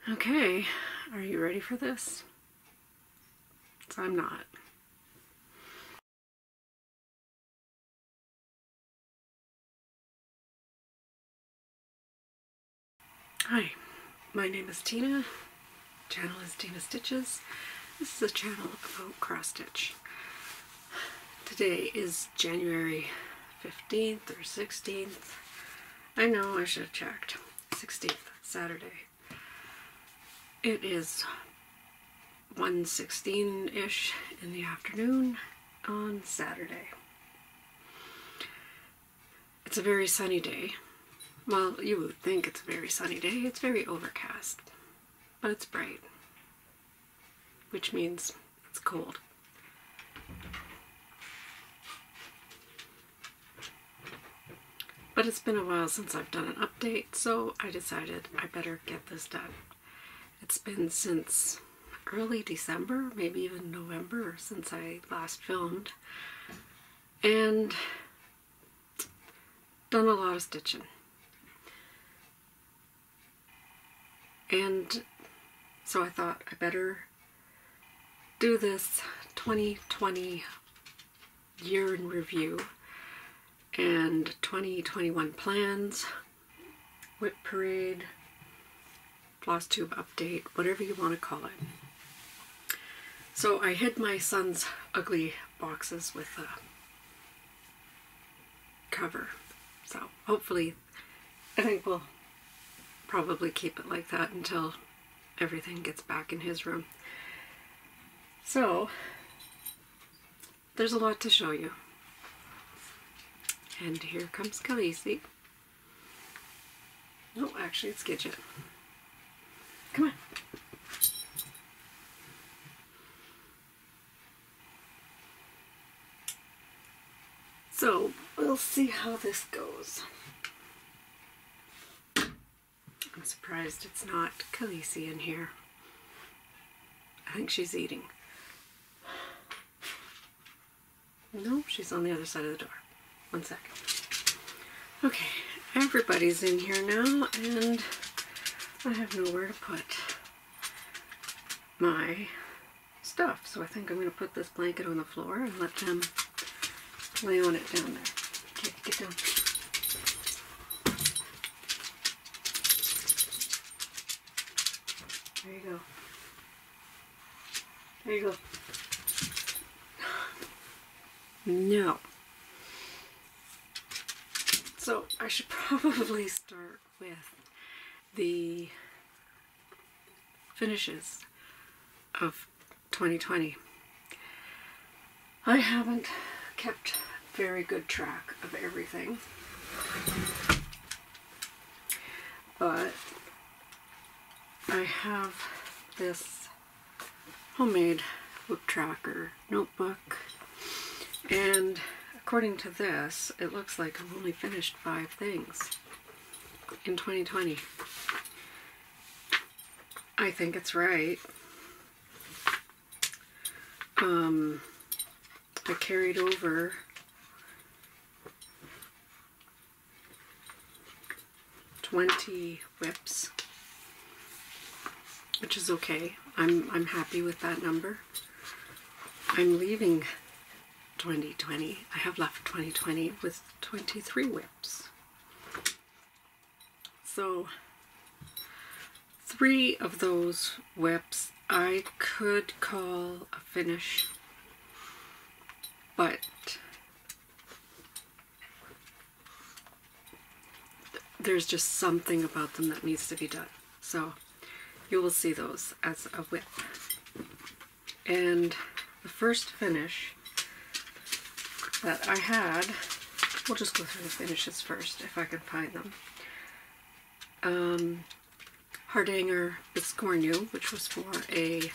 Okay, are you ready for this? 'Cause I'm not. Hi, my name is Tina. Channel is Tina Stitches. This is a channel about cross stitch. Today is January 15th or 16th. I know, I should have checked. 16th, Saturday. It is 1:16-ish in the afternoon on Saturday. It's a very sunny day. Well, you would think it's a very sunny day. It's very overcast, but it's bright, which means it's cold. But it's been a while since I've done an update, so I decided I better get this done. It's been since early December, maybe even November, since I last filmed, and done a lot of stitching. And so I thought I better do this 2020 year in review and 2021 plans, WIP parade, floss tube update, whatever you want to call it. So I hid my son's ugly boxes with a cover. So hopefully, I think we'll probably keep it like that until everything gets back in his room. So there's a lot to show you. And here comes Khaleesi. No, actually it's Gidget. Come on. So we'll see how this goes. I'm surprised it's not Khaleesi in here. I think she's eating. No, she's on the other side of the door. One second. Okay, everybody's in here now, and I have nowhere to put my stuff. So I think I'm going to put this blanket on the floor and let them lay on it down there. Okay, get down. There you go. There you go. No. So I should probably start with the finishes of 2020. I haven't kept very good track of everything, but I have this homemade WIP tracker notebook, and according to this, it looks like I've only finished 5 things in 2020. I think it's right. I carried over 20 WIPs, which is okay. I'm happy with that number. I'm leaving 2020. I have left 2020 with 23 WIPs. So 3 of those WIPs I could call a finish, but there's just something about them that needs to be done. So you will see those as a WIP. And the first finish that I had, we'll just go through the finishes first if I can find them. Hardanger Biscornu, which was for a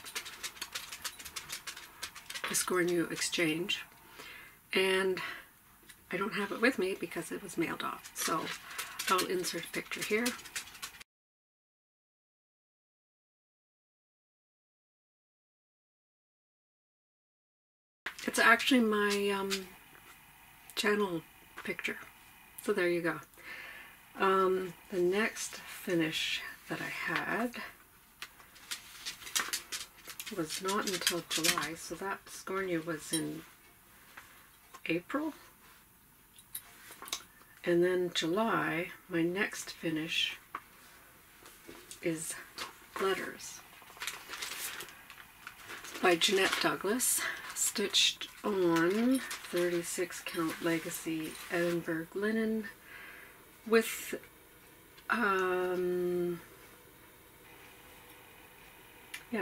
Biscornu exchange, and I don't have it with me because it was mailed off, so I'll insert a picture here. It's actually my channel picture, so there you go. The next finish that I had was not until July, so that Scornia was in April. And then July, my next finish is Letters by Jeanette Douglas, stitched on 36 count Legacy Edinburgh linen with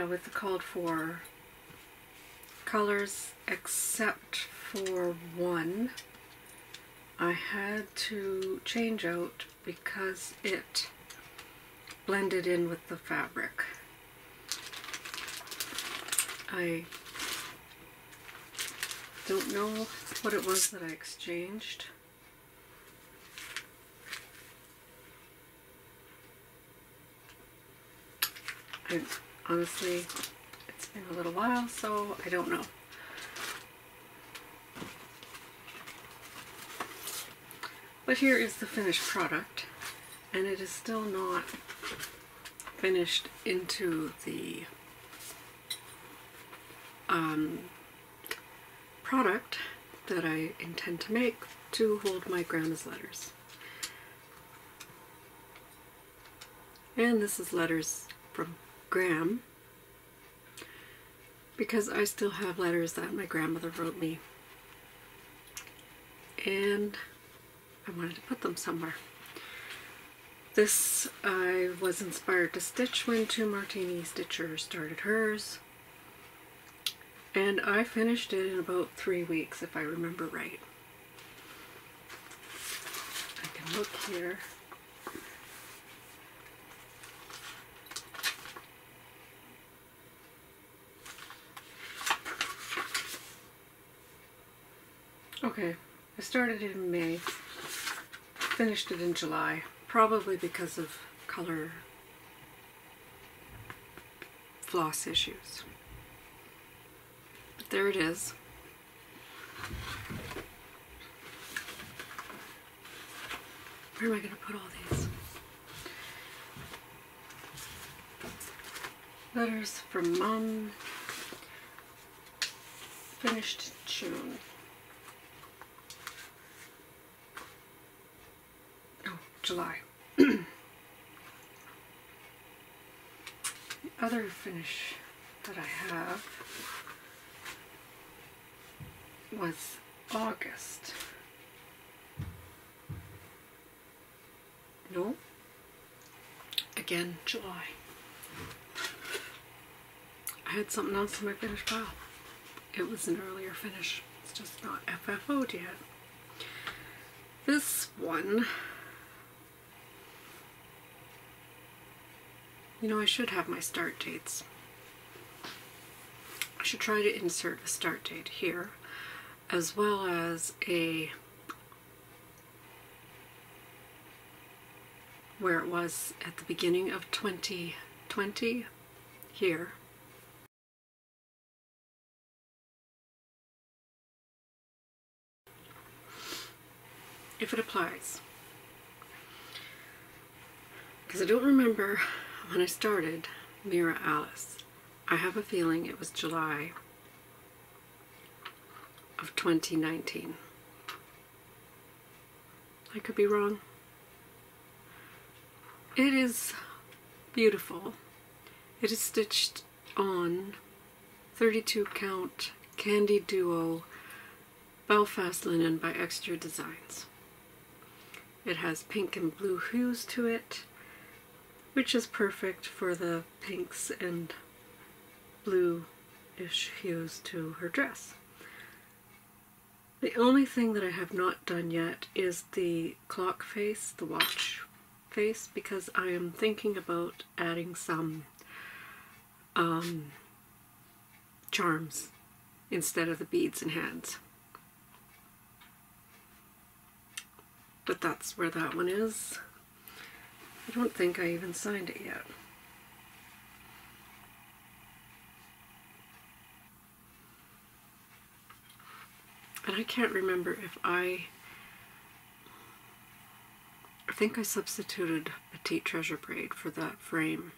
with the called for colors, except for one I had to change out because it blended in with the fabric. I don't know what it was that I exchanged. Honestly, it's been a little while, so I don't know. But here is the finished product, and it is still not finished into the product that I intend to make to hold my grandma's letters. And this is letters from Gram, because I still have letters that my grandmother wrote me, and I wanted to put them somewhere. This I was inspired to stitch when Two Martini Stitcher started hers, and I finished it in about 3 weeks, if I remember right. I can look here. Okay, I started it in May, finished it in July, probably because of color floss issues. But there it is. Where am I going to put all these? Letters from Mom, finished in June. July. The other finish that I have was August. No. Again, July. I had something else in my finished pile. It was an earlier finish. It's just not FFO'd yet. This one, you know, I should have my start dates. I should try to insert a start date here, as well as where it was at the beginning of 2020 here. If it applies. Because I don't remember when I started Mira Alice. I have a feeling it was July of 2019. I could be wrong. It is beautiful. It is stitched on 32 count Candy Duo Belfast linen by Extra Designs. It has pink and blue hues to it, which is perfect for the pinks and blue-ish hues to her dress. The only thing that I have not done yet is the clock face, the watch face, because I am thinking about adding some charms instead of the beads and hands. But that's where that one is. I don't think I even signed it yet. And I can't remember if I think I substituted Petite Treasure Braid for that frame.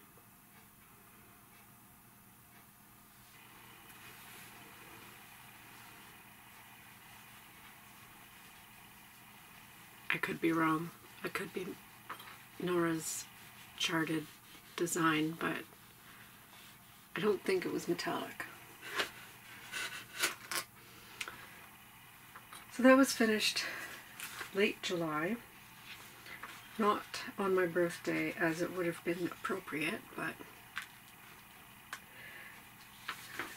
could be wrong. It could be Nora's charted design, but I don't think it was metallic. So that was finished late July. Not on my birthday, as it would have been appropriate, but...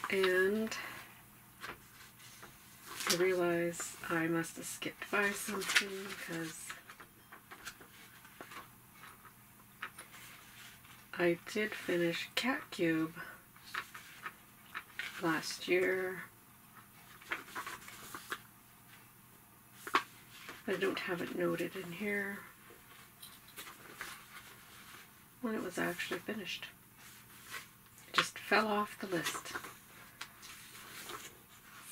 And I realize I must have skipped by something, because I did finish Cat Cube last year. I don't have it noted in here when it was actually finished. It just fell off the list.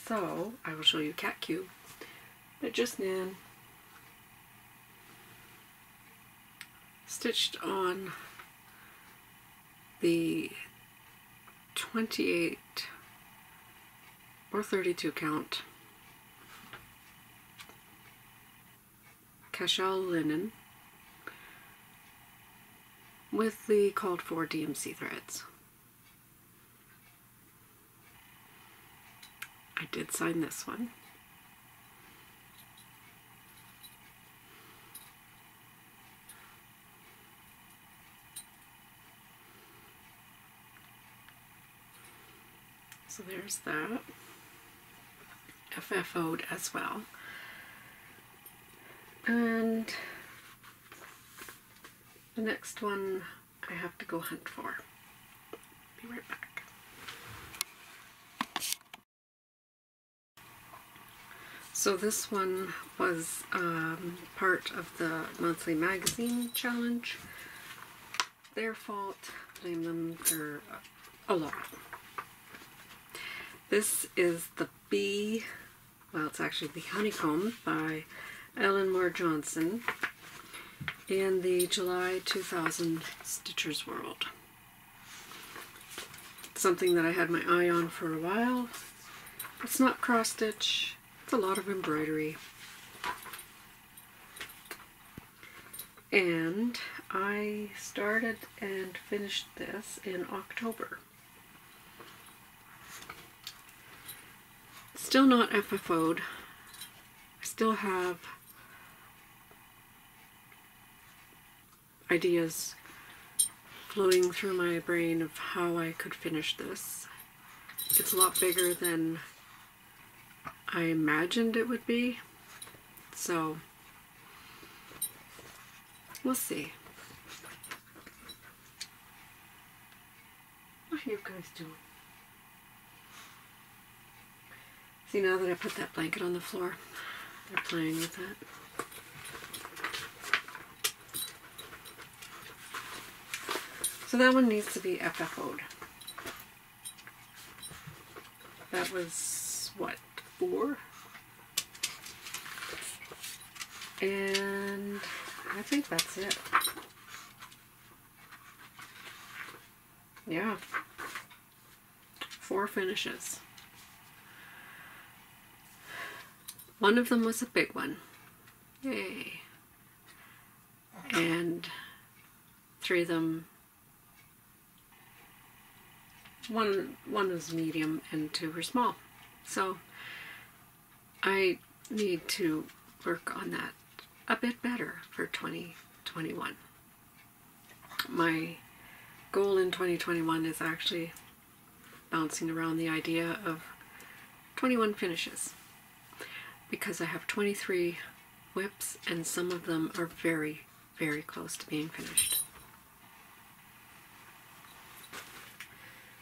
So I will show you Cat Cube. But just then, stitched on the 28 or 32 count cashel linen with the called for DMC threads. I did sign this one. So there's that. FFO'd as well. And the next one I have to go hunt for. Be right back. So this one was part of the monthly magazine challenge. Their fault. Blame them for a lot. This is the Bee, well, it's actually the Honeycomb by Ellen Moore Johnson in the July 2000 Stitcher's World. Something that I had my eye on for a while. It's not cross stitch, it's a lot of embroidery. And I started and finished this in October. Still not FFO'd. I still have ideas floating through my brain of how I could finish this. It's a lot bigger than I imagined it would be, so we'll see. What are you guys doing? See, now that I put that blanket on the floor, they're playing with it. So that one needs to be FFO'd. That was, what, 4? And I think that's it. Yeah. 4 finishes. One of them was a big one. Yay. And 3 of them, one was medium and 2 were small. So I need to work on that a bit better for 2021. My goal in 2021 is actually bouncing around the idea of 21 finishes, because I have 23 WIPs and some of them are very, very close to being finished.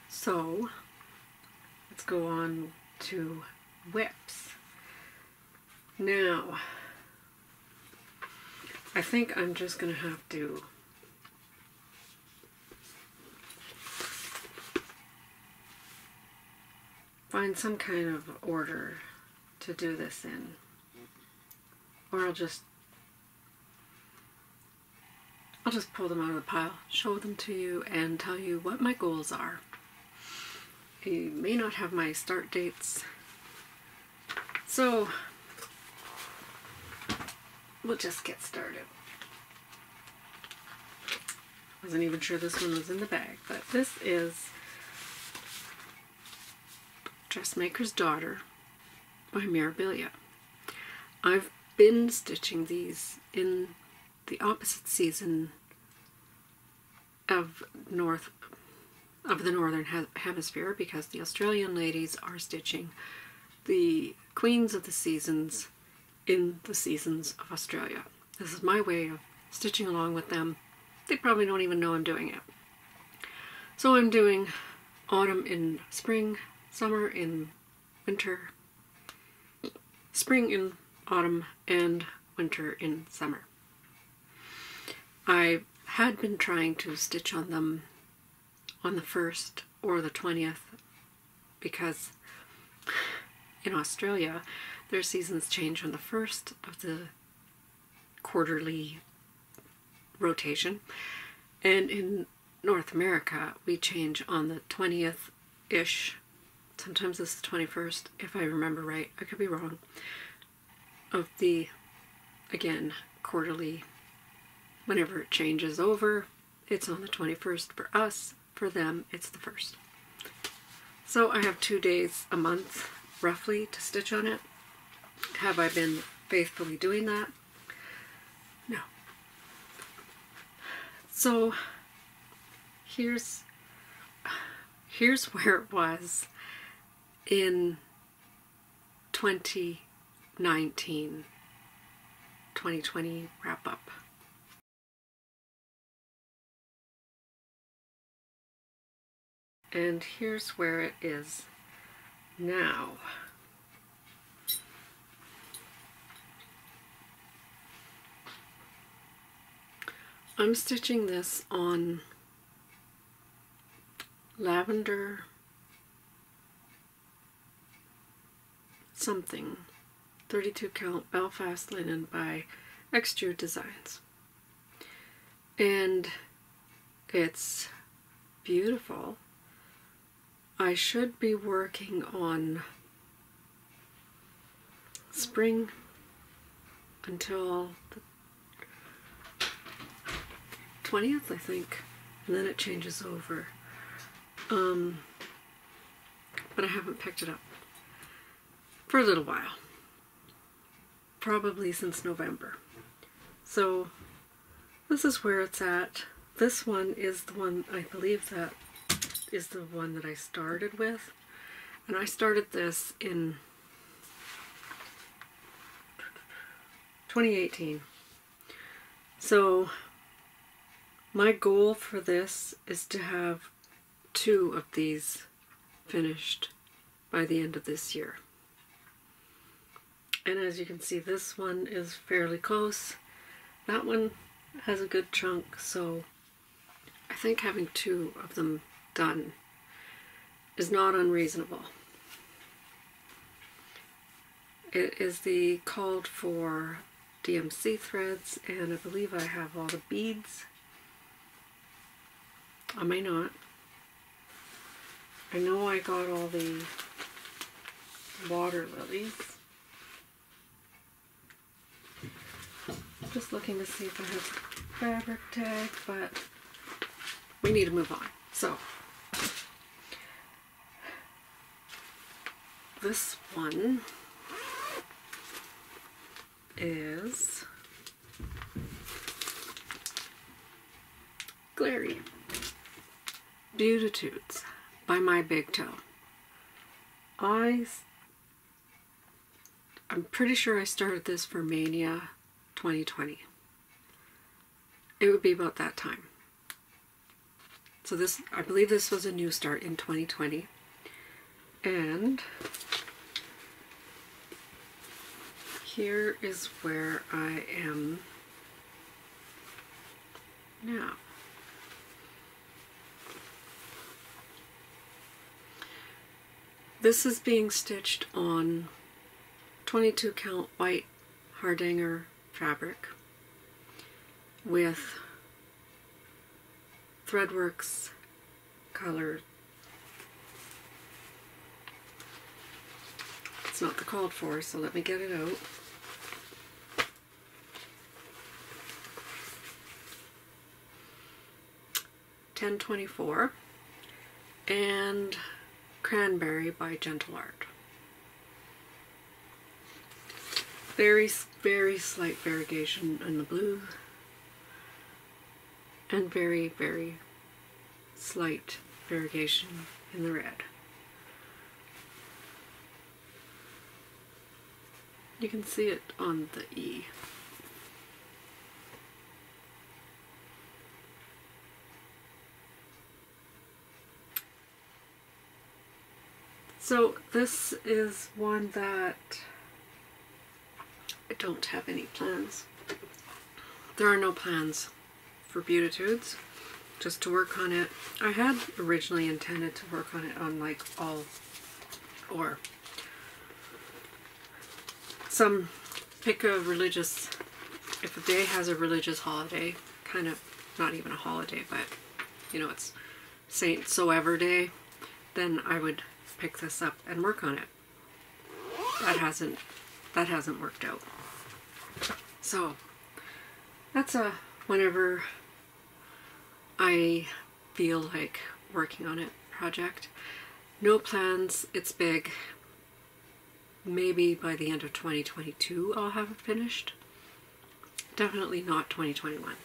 So let's go on to WIPs. Now, I think I'm just going to have to find some kind of order to do this in, or I'll just pull them out of the pile, show them to you, and tell you what my goals are. You may not have my start dates, so we'll just get started. Wasn't even sure this one was in the bag, but this is Dressmaker's Daughter by Mirabilia. I've been stitching these in the opposite season of the Northern Hemisphere, because the Australian ladies are stitching the Queens of the Seasons in the seasons of Australia. This is my way of stitching along with them. They probably don't even know I'm doing it. So I'm doing autumn in spring, summer in winter, spring in autumn, and winter in summer. I had been trying to stitch on them on the 1st or the 20th because in Australia their seasons change on the 1st of the quarterly rotation, and in North America we change on the 20th-ish. Sometimes it's the 21st, if I remember right. I could be wrong. Of the, again, quarterly, whenever it changes over, it's on the 21st for us. For them, it's the 1st. So I have 2 days a month, roughly, to stitch on it. Have I been faithfully doing that? No. So here's where it was in 2019, 2020 wrap up. And here's where it is now. I'm stitching this on lavender something, 32 count Belfast linen by Extrude Designs. And it's beautiful. I should be working on spring until the 20th, I think, and then it changes over. But I haven't picked it up for a little while, probably since November. So this is where it's at. This one is the one, I believe that is the one that I started with, and I started this in 2018. So my goal for this is to have 2 of these finished by the end of this year. And as you can see, this one is fairly close. That one has a good chunk, so I think having 2 of them done is not unreasonable. It is the called for DMC threads, and I believe I have all the beads. I may not. I know I got all the water lilies. Just looking to see if I have a fabric tag, but we need to move on. So this one is Glary Beautitudes by My Big Toe. I'm pretty sure I started this for Mania 2020. It would be about that time. So this, I believe this was a new start in 2020. And here is where I am now. This is being stitched on 22 count white Hardanger fabric with Threadworks color. It's not the called for, so let me get it out. 1024, and Cranberry by Gentle Art. Very, very slight variegation in the blue, and very, very slight variegation in the red. You can see it on the E. So this is one that I don't have any plans. There are no plans for Beautitudes, just to work on it. I had originally intended to work on it on like all, or some, pick a religious, if a day has a religious holiday, kind of, not even a holiday, but you know, it's Saint So-ever Day, then I would pick this up and work on it. That hasn't worked out. So that's a whenever I feel like working on it project. No plans, it's big. Maybe by the end of 2022 I'll have it finished. Definitely not 2021.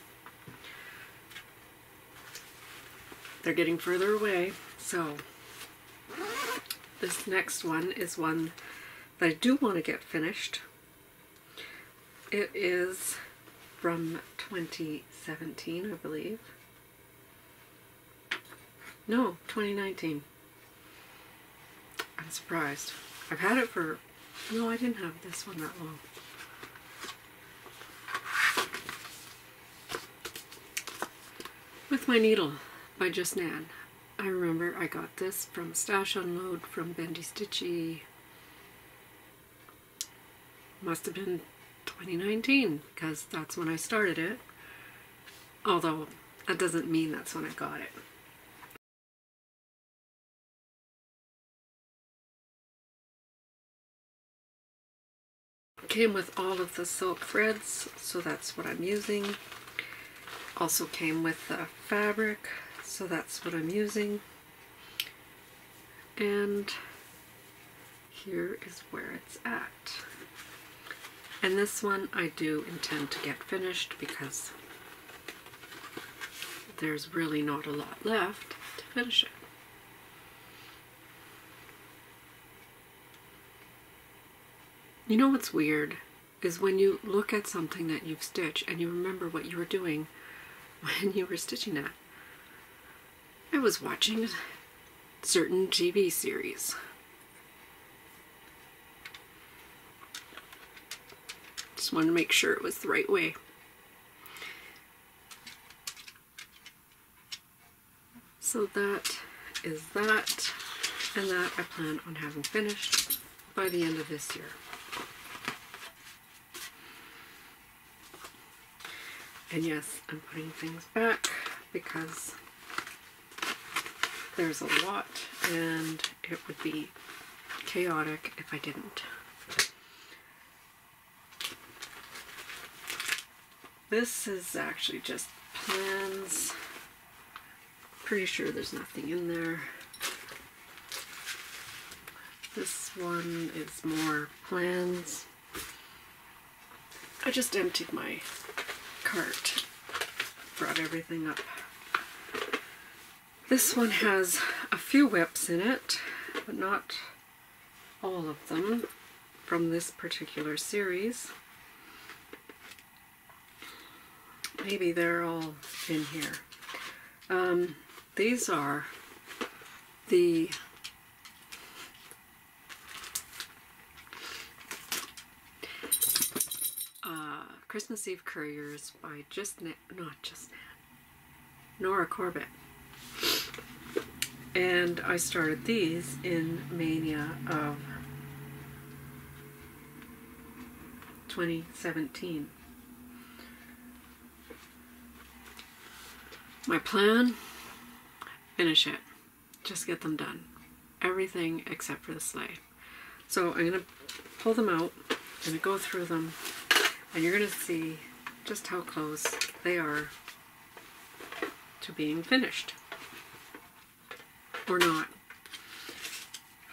They're getting further away, so this next one is one that I do want to get finished. It is from 2017, I believe. No, 2019. I'm surprised. I've had it for... No, I didn't have this one that long. With My Needle by Just Nan. I remember I got this from Stash Unload from Bendy Stitchy. Must have been 2019 because that's when I started it. Although that doesn't mean that's when I got it. Came with all of the silk threads, so that's what I'm using. Also came with the fabric, so that's what I'm using. And here is where it's at. And this one I do intend to get finished because there's really not a lot left to finish it. You know what's weird is when you look at something that you've stitched and you remember what you were doing when you were stitching that. I was watching a certain TV series. Just wanted to make sure it was the right way. So that is that, and that I plan on having finished by the end of this year. And yes, I'm putting things back because there's a lot and it would be chaotic if I didn't. This is actually just plans. Pretty sure there's nothing in there. This one is more plans. I just emptied my cart, brought everything up. This one has a few WIPs in it, but not all of them from this particular series. Maybe they're all in here. These are the Christmas Eve Couriers by Nora Corbett. And I started these in Mania of 2017. My plan, finish it. Just get them done. Everything except for the sleigh. So I'm going to pull them out, I'm going to go through them, and you're going to see just how close they are to being finished. or not.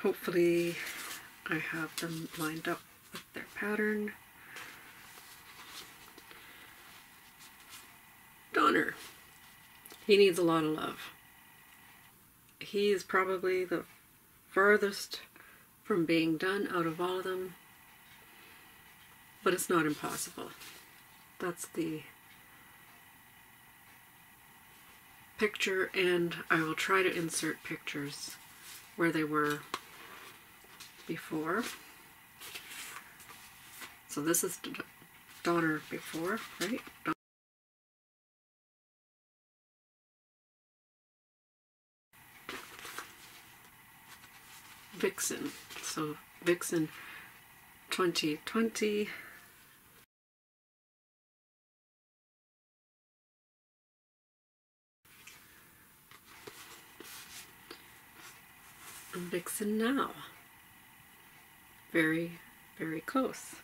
Hopefully I have them lined up with their pattern. Donner. He needs a lot of love. He is probably the farthest from being done out of all of them, but it's not impossible. That's the picture, and I will try to insert pictures where they were before. So this is Donner before, right? Vixen. So Vixen 2020. And Vixen now. Very, very close.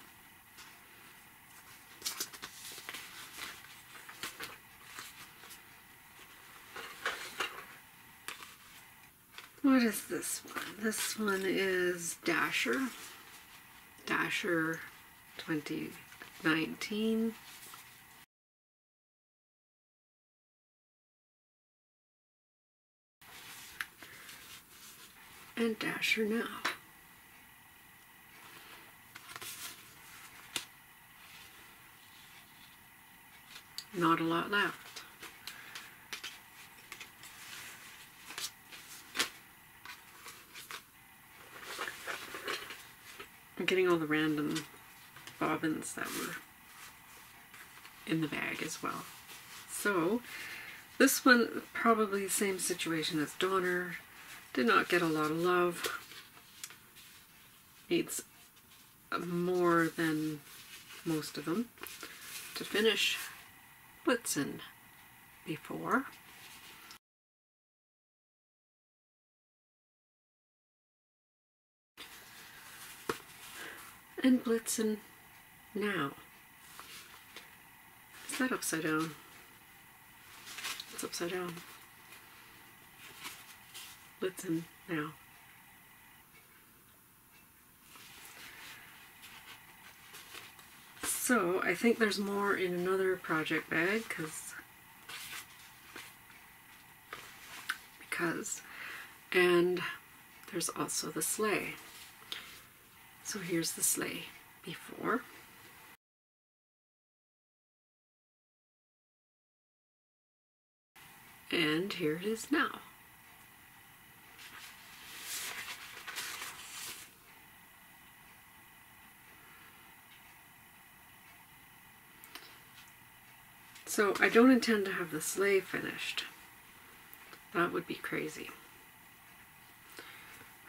What is this one? This one is Dasher. Dasher 2019. And Dasher now. Not a lot left. I'm getting all the random bobbins that were in the bag as well. So this one, probably the same situation as Donner. Did not get a lot of love. Needs more than most of them to finish Blitzen before. And Blitzen now. Is that upside down? It's upside down. Blitzen now. So I think there's more in another project bag because and there's also the sleigh. So here's the sleigh before. And here it is now. So I don't intend to have the sleigh finished. That would be crazy.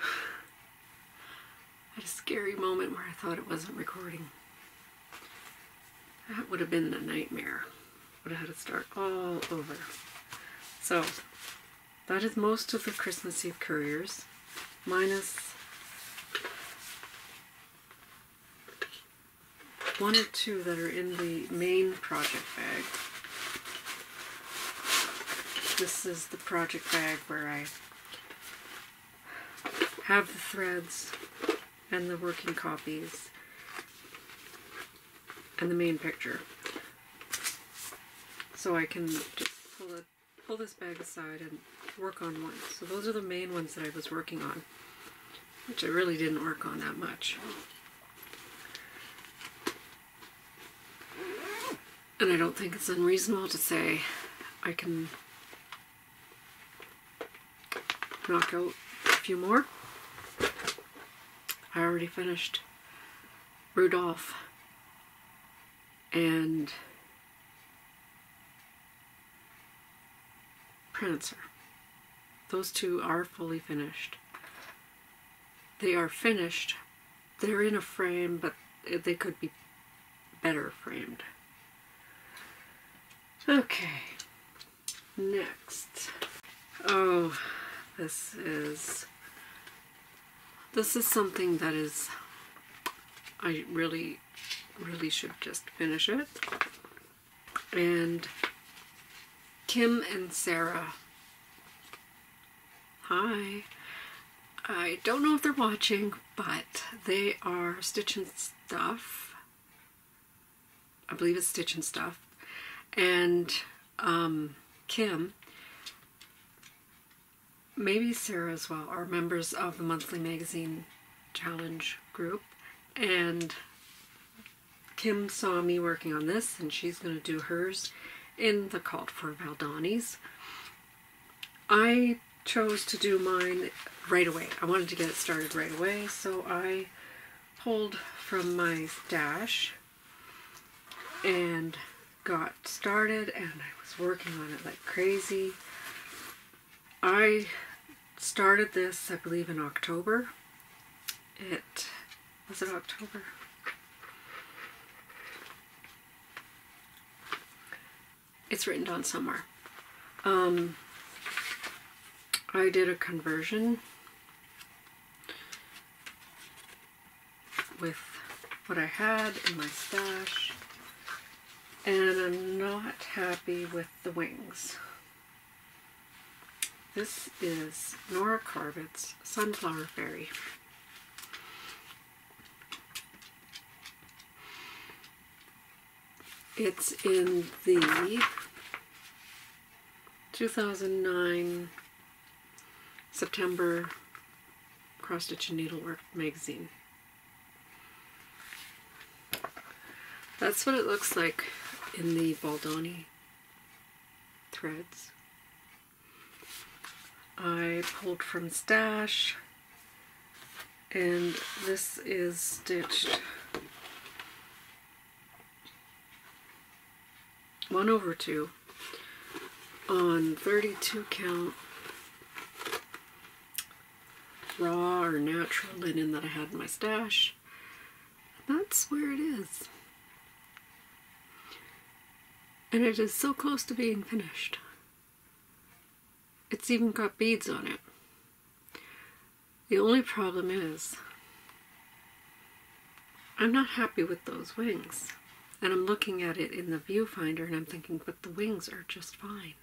I had a scary moment where I thought it wasn't recording. That would have been a nightmare. Would have had to start all over. So that is most of the Christmas Eve couriers, minus one or two that are in the main project bag. This is the project bag where I have the threads and the working copies and the main picture. So I can just pull this bag aside and work on one. So those are the main ones that I was working on, which I really didn't work on that much. And I don't think it's unreasonable to say I can knock out a few more. I already finished Rudolph and Prancer. Those two are fully finished. They are finished. They're in a frame, but they could be better framed. Okay, next. Oh, this is something that is, I really should just finish it. And Kim and Sarah Hi. I don't know if they're watching, but they are Stitch and Stuff. I believe it's Stitch and Stuff. And Kim, maybe Sarah as well, are members of the monthly magazine challenge group. And Kim saw me working on this, and she's going to do hers in the Cult for Valdani's. I chose to do mine right away. I wanted to get it started right away, so I pulled from my stash and got started, and I was working on it like crazy. I started this, I believe, in October. Was it October? It's written down somewhere. I did a conversion with what I had in my stash, and I'm not happy with the wings. This is Nora Corbett's Sunflower Fairy. It's in the 2009 September Cross Stitch and Needlework magazine. That's what it looks like in the Baldani threads. I pulled from stash, and this is stitched 1/2 on 32 count raw or natural linen that I had in my stash. That's where it is. And it is so close to being finished. It's even got beads on it. The only problem is I'm not happy with those wings. And I'm looking at it in the viewfinder and I'm thinking, but the wings are just fine.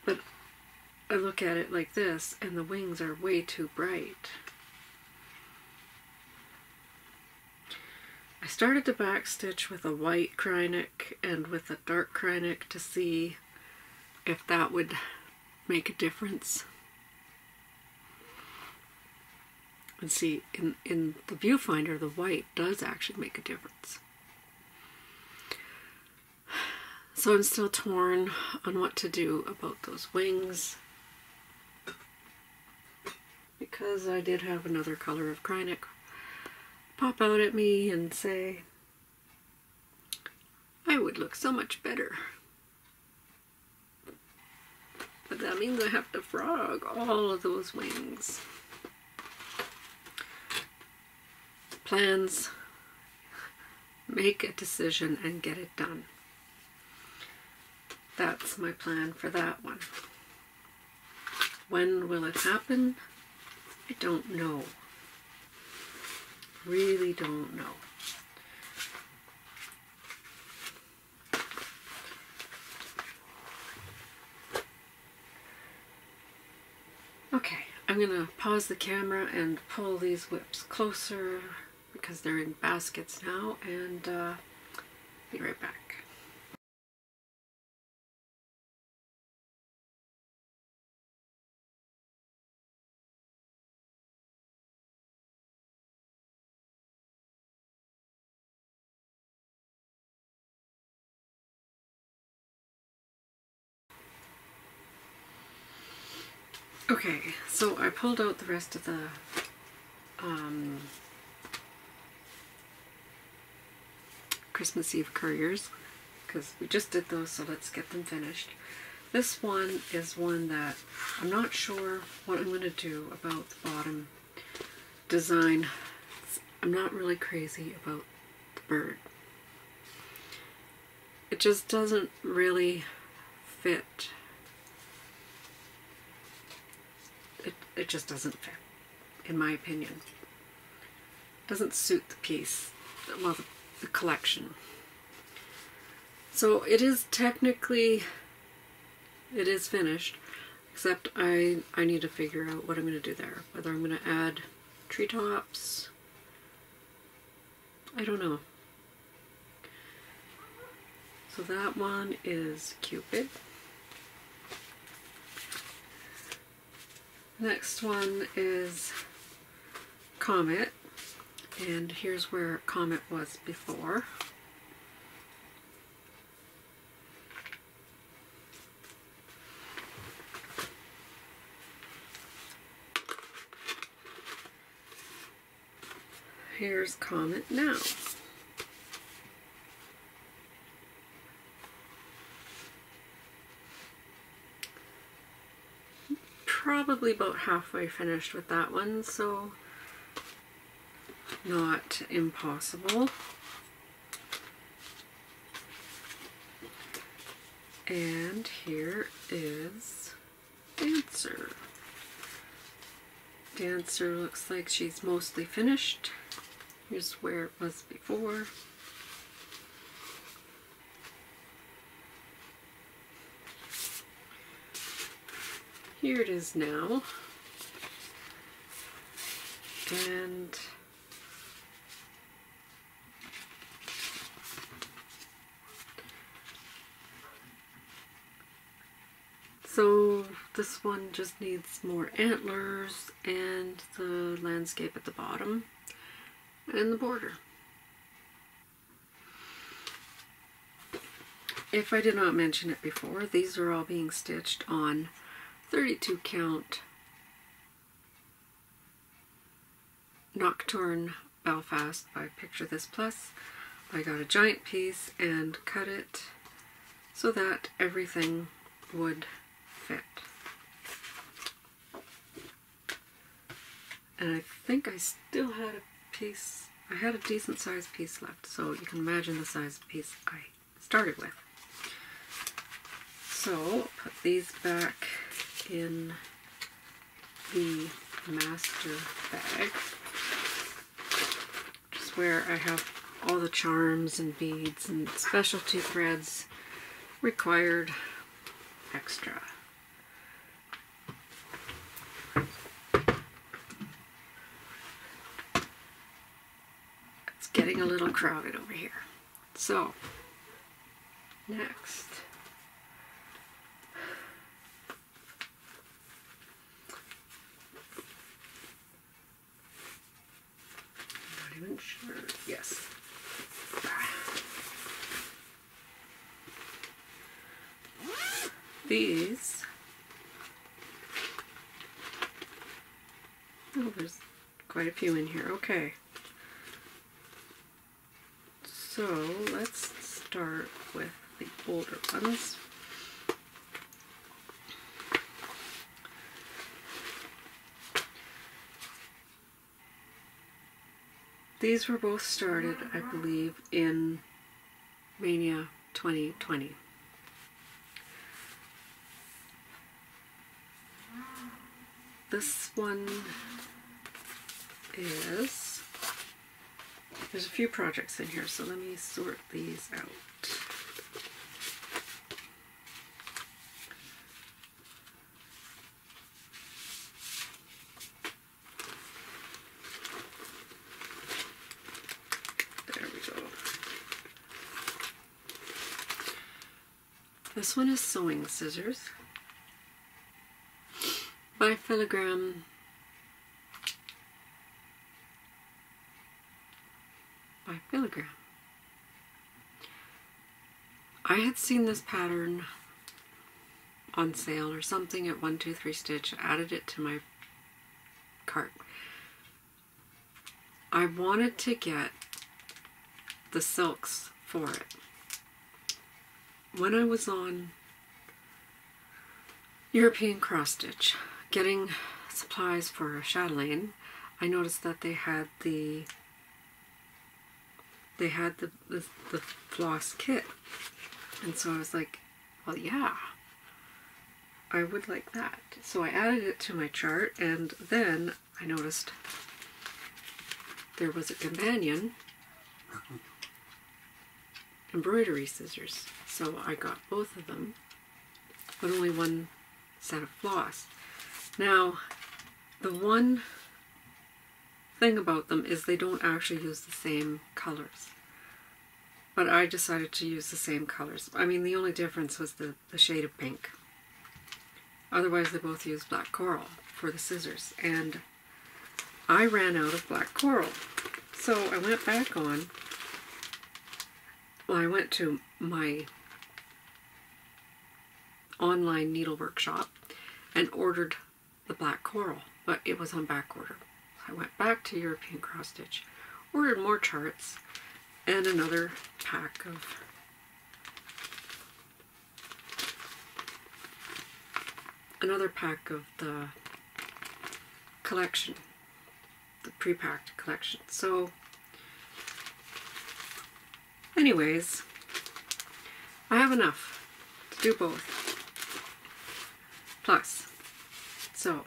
But I look at it like this and the wings are way too bright. I started to backstitch with a white Krynic and with a dark Krynic to see if that would make a difference. And see, in the viewfinder, the white does actually make a difference. So I'm still torn on what to do about those wings, because I did have another color of Krynic pop out at me and say, I would look so much better. But that means I have to frog all of those wings. Plans, make a decision and get it done. That's my plan for that one. When will it happen? I don't know. Really don't know. Okay, I'm gonna pause the camera and pull these whips closer because they're in baskets now, and be right back. Okay, so I pulled out the rest of the Christmas Eve couriers because we just did those, so let's get them finished. This one is one that I'm not sure what I'm going to do about the bottom design. I'm not really crazy about the bird. It just doesn't really fit. It just doesn't fit, in my opinion. It doesn't suit the piece, well, the collection. So it is technically, it is finished, Except I need to figure out what I'm going to do there. Whether I'm going to add treetops. I don't know. So that one is Cupid. Next one is Comet. And here's where Comet was before. Here's Comet now. Probably about halfway finished with that one, so not impossible. And here is Dancer. Dancer looks like she's mostly finished. Here's where it was before. Here it is now. And so this one just needs more antlers and the landscape at the bottom and the border. If I did not mention it before, these are all being stitched on 32 count Nocturne Belfast by Picture This Plus. I got a giant piece and cut it so that everything would fit. And I think I still had a piece, I had a decent sized piece left, so you can imagine the size of piece I started with. So put these back in the master bag, which is where I have all the charms and beads and specialty threads required extra. It's getting a little crowded over here. So, next. Not even sure. Yes. These, oh, there's quite a few in here. Okay. So let's start with the older ones. These were both started, I believe, in Mania 2020. This one is, there's a few projects in here, so let me sort these out. There we go. This one is Sewing Scissors by Filigram. I had seen this pattern on sale or something at 123 Stitch, added it to my cart. I wanted to get the silks for it. When I was on European Cross Stitch getting supplies for chatelaine, I noticed that they had the floss kit, and so I was like, well, yeah, I would like that. So I added it to my chart, and then I noticed there was a companion embroidery scissors, so I got both of them, but only one set of floss. Now, the one thing about them is they don't actually use the same colors. But I decided to use the same colors. I mean, the only difference was the shade of pink. Otherwise, they both use black coral for the scissors. And I ran out of black coral. So I went back on, well, I went to my online needle workshop and ordered the black coral, but it was on back order. I went back to European Cross Stitch, ordered more charts, and another pack of the collection, the pre-packed collection. So anyways, I have enough to do both. Plus, so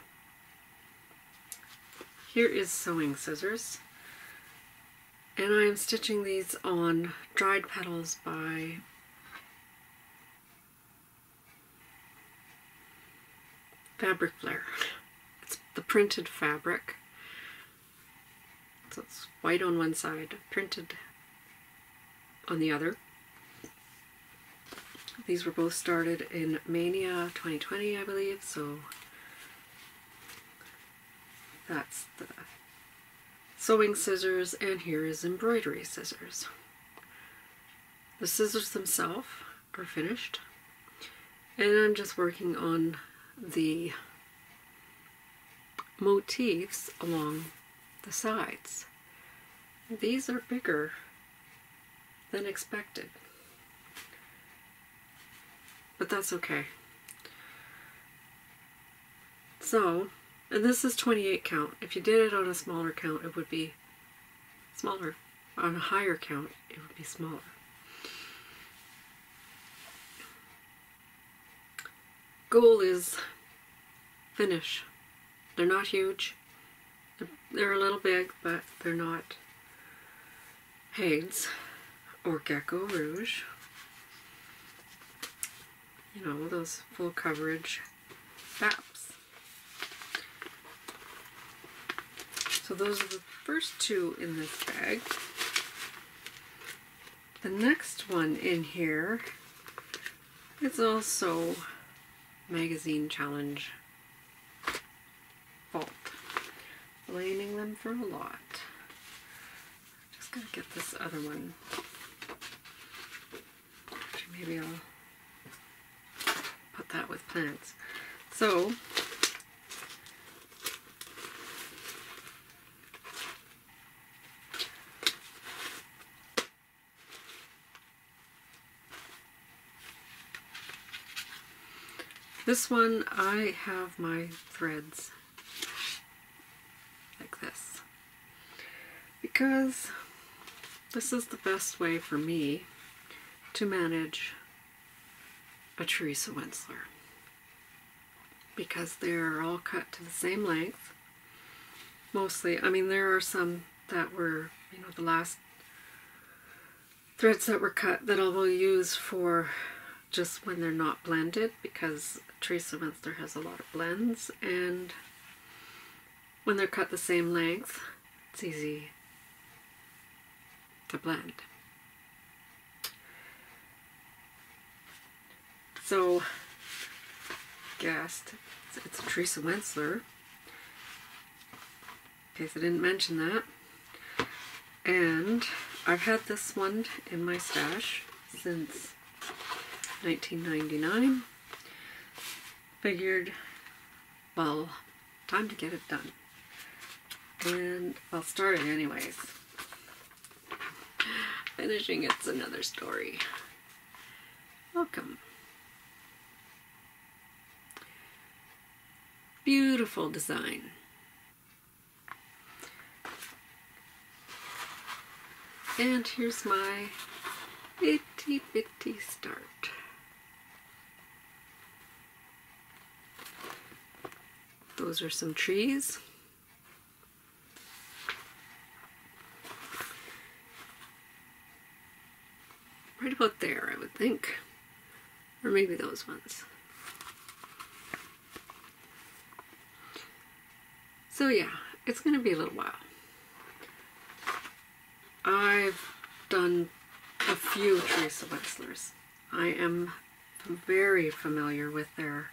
here is sewing scissors, and I am stitching these on Dried Petals by Fabric Flare. It's the printed fabric, so it's white on one side, printed on the other. These were both started in Mania 2020, I believe, so that's the sewing scissors, and here is embroidery scissors. The scissors themselves are finished, and I'm just working on the motifs along the sides. These are bigger than expected, but that's okay. So, and this is 28 count. If you did it on a smaller count, it would be smaller. On a higher count, it would be smaller. Goal is finish. They're not huge. They're a little big, but they're not Hades or Gecko Rouge. You know, those full coverage FAPs. So those are the first two in this bag. The next one in here is also Magazine Challenge Vault. Blaming them for a lot. Just gotta get this other one. Actually, maybe I'll put that with plants. So, this one, I have my threads like this, because this is the best way for me to manage a Teresa Winsler, because they're all cut to the same length. Mostly, I mean, there are some that were, you know, the last threads that were cut that I will use for just when they're not blended, because Teresa Winsler has a lot of blends, and when they're cut the same length, it's easy to blend. So, guessed, it's a Teresa Winsler, in case I didn't mention that. And I've had this one in my stash since 1999. Figured, well, time to get it done. And I'll start it anyways. Finishing it's another story. Welcome. Beautiful design. And here's my itty bitty start. Those are some trees. Right about there, I would think. Or maybe those ones. So yeah, it's going to be a little while. I've done a few Teresa Wexlers. I am very familiar with their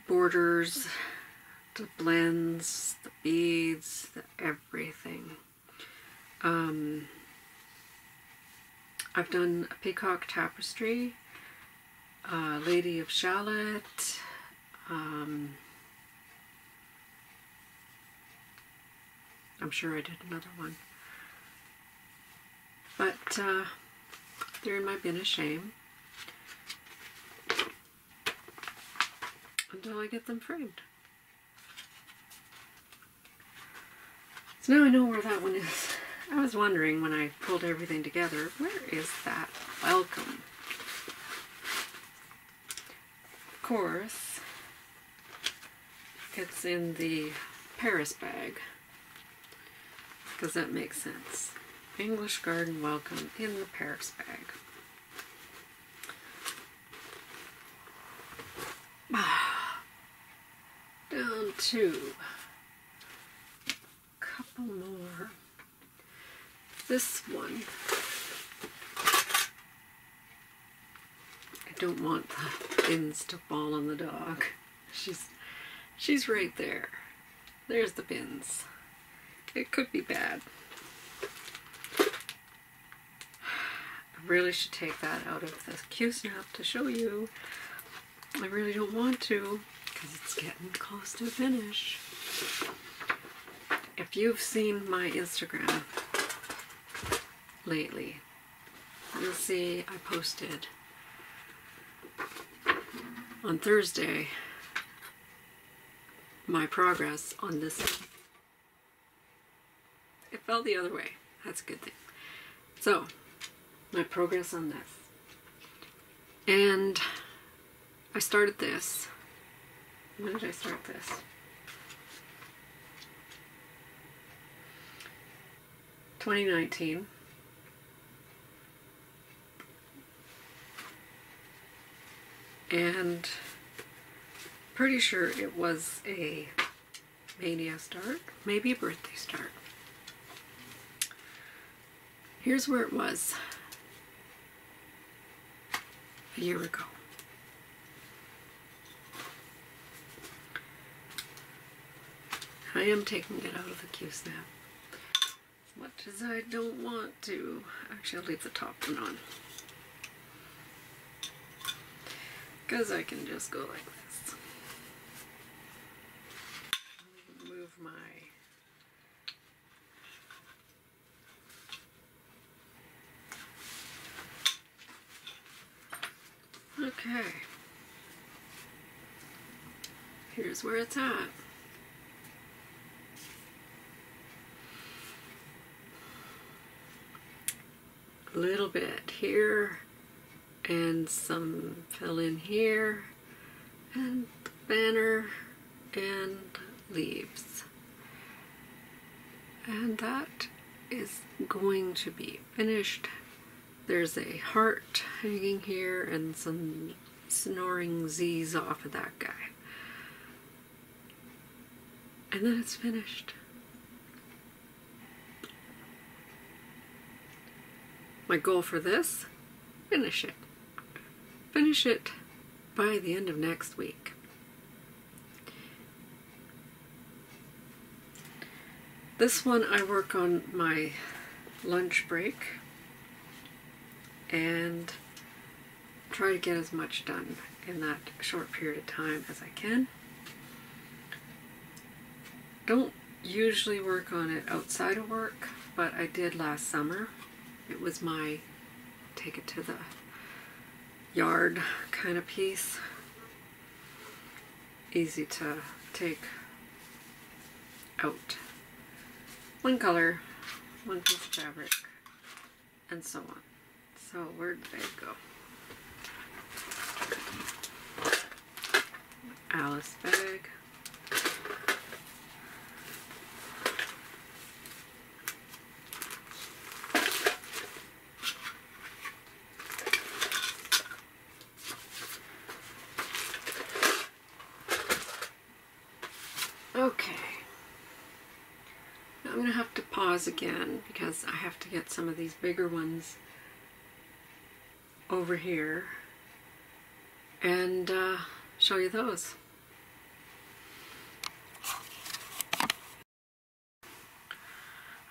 borders, the blends, the beads, the everything. I've done a peacock tapestry, Lady of Shallot, I'm sure I did another one. But they're in my bin of shame until I get them framed. So now I know where that one is. I was wondering when I pulled everything together, where is that welcome? Of course, it's in the Paris bag, because that makes sense. English Garden welcome in the Paris bag. Down to a couple more. This one, I don't want the bins to fall on the dog. She's right there. There's the bins. It could be bad. I really should take that out of the Q-snap to show you. I really don't want to, because it's getting close to a finish. If you've seen my Instagram lately, you'll see I posted on Thursday my progress on this one. It fell the other way. That's a good thing. So, my progress on this. And I started this. When did I start this? (2019). And pretty sure it was a mania start, maybe a birthday start. Here's where it was a year ago. I am taking it out of the Q-snap. As much as I don't want to. Actually, I'll leave the top one on, because I can just go like this. Move my okay. Here's where it's at. A little bit here and some fill in here and banner and leaves. And that is going to be finished. There's a heart hanging here and some snoring Z's off of that guy. And then it's finished. My goal for this, finish it. Finish it by the end of next week. This one I work on my lunch break and try to get as much done in that short period of time as I can. Don't usually work on it outside of work, but I did last summer. It was my take it to the yard kind of piece. Easy to take out. One color, one piece of fabric, and so on. So where did they go? Alice bag. I'm going to have to pause again because I have to get some of these bigger ones over here and show you those.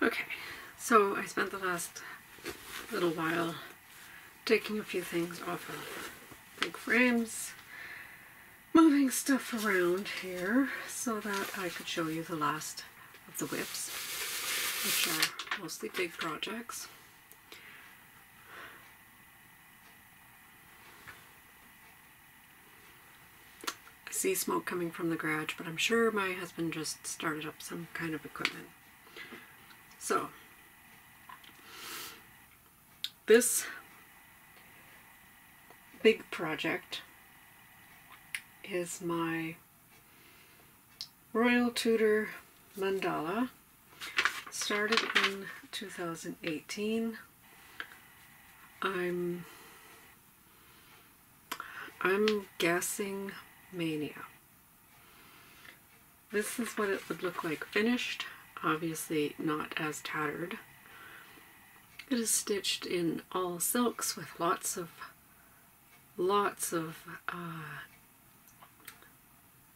Okay, so I spent the last little while taking a few things off of big frames, moving stuff around here so that I could show you the last of the WIPs, which are mostly big projects. I see smoke coming from the garage, but I'm sure my husband just started up some kind of equipment. So, this big project is my Royal Tudor mandala. Started in 2018. I'm guessing Mania. This is what it would look like finished. Obviously not as tattered. It is stitched in all silks with lots of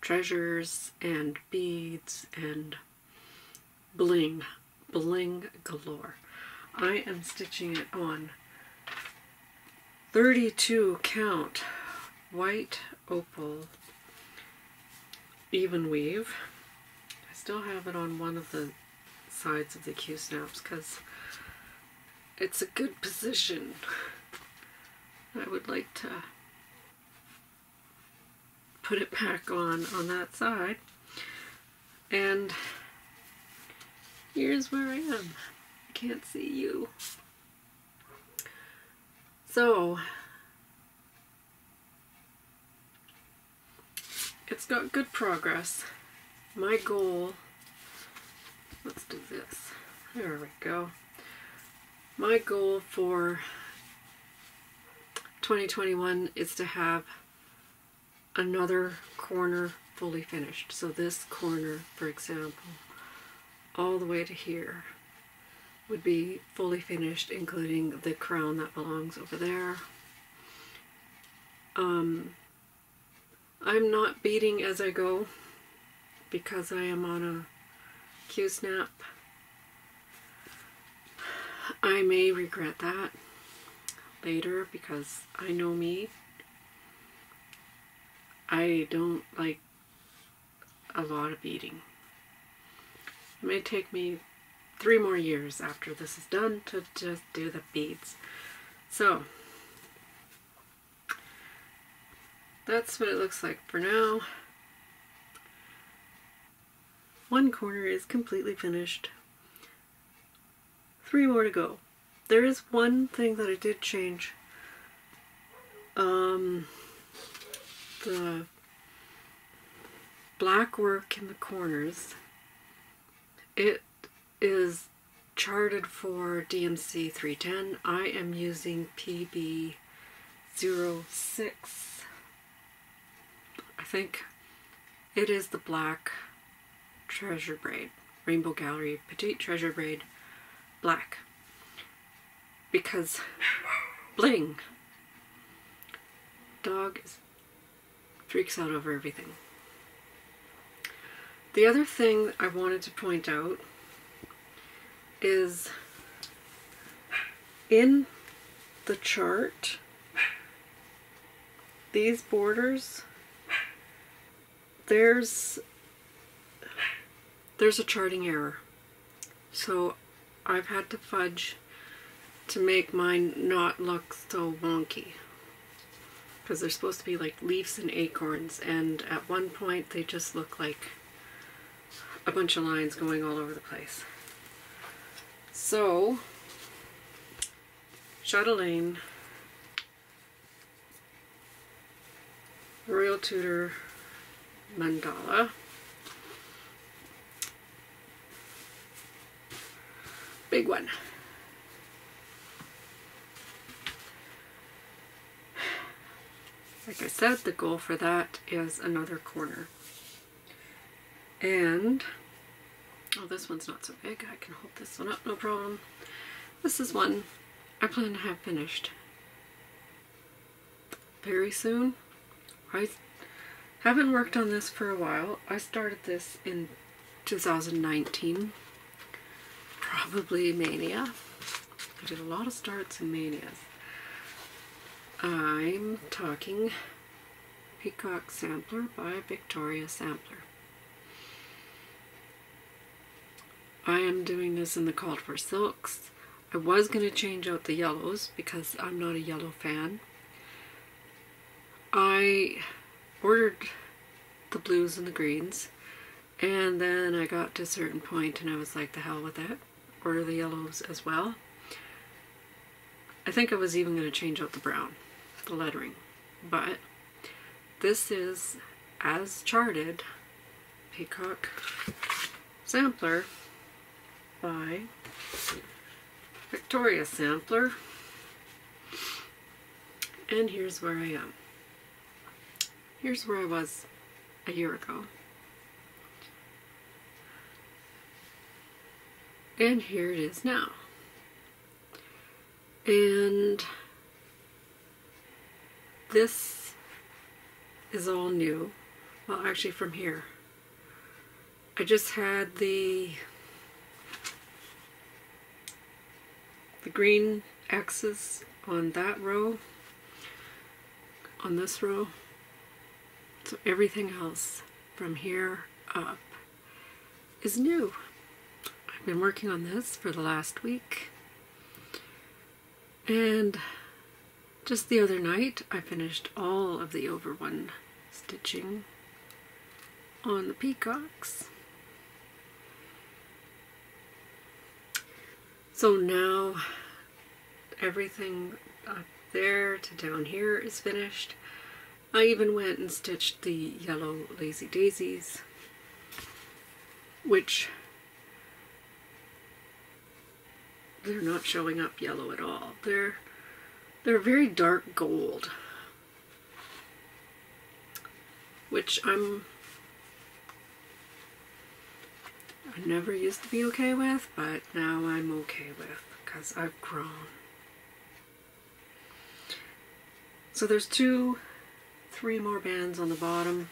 treasures and beads and bling galore. I am stitching it on 32 count white opal even weave. I still have it on one of the sides of the Q-snaps because it's a good position. I would like to put it back on that side. And here's where I am. I can't see you. So it's got good progress. My goal, let's do this. There we go. My goal for 2021 is to have another corner fully finished. So this corner, for example, all the way to here would be fully finished, including the crown that belongs over there. I'm not beading as I go because I am on a Q-snap. I may regret that later because I know me. I don't like a lot of beading. It may take me 3 more years after this is done to just do the beads. So that's what it looks like for now. One corner is completely finished. 3 more to go. There is one thing that I did change. The black work in the corners, it is charted for DMC 310. I am using PB 06. I think it is the black treasure braid, Rainbow Gallery Petite Treasure Braid black, because bling. Dog freaks out over everything. The other thing I wanted to point out is in the chart, these borders, there's a charting error. So I've had to fudge to make mine not look so wonky, because they're supposed to be like leaves and acorns, and at one point they just look like a bunch of lines going all over the place. So Chatelaine Royal Tudor mandala. Big one. Like I said, the goal for that is another corner. And Oh, this one's not so big. I can hold this one up, no problem. This is one I plan to have finished very soon. I haven't worked on this for a while. I started this in 2019, probably Mania. I did a lot of starts in Manias. I'm talking Peacock Sampler by Victoria Sampler. I am doing this in the Called for Silks. I was going to change out the yellows because I'm not a yellow fan. I ordered the blues and the greens, and then I got to a certain point and I was like, the hell with that. Order the yellows as well. I think I was even going to change out the brown, the lettering, but this is, as charted, Peacock Sampler by Victoria Sampler, and here's where I am. Here's where I was a year ago, and here it is now. And this is all new. Well, actually from here. I just had the green X's on that row, on this row. So everything else from here up is new. I've been working on this for the last week. And just the other night, I finished all of the over one stitching on the peacocks. So now everything up there to down here is finished. I even went and stitched the yellow Lazy Daisies, which they're not showing up yellow at all. They're very dark gold, which I never used to be okay with, but now I'm okay with because I've grown. So there's 3 more bands on the bottom.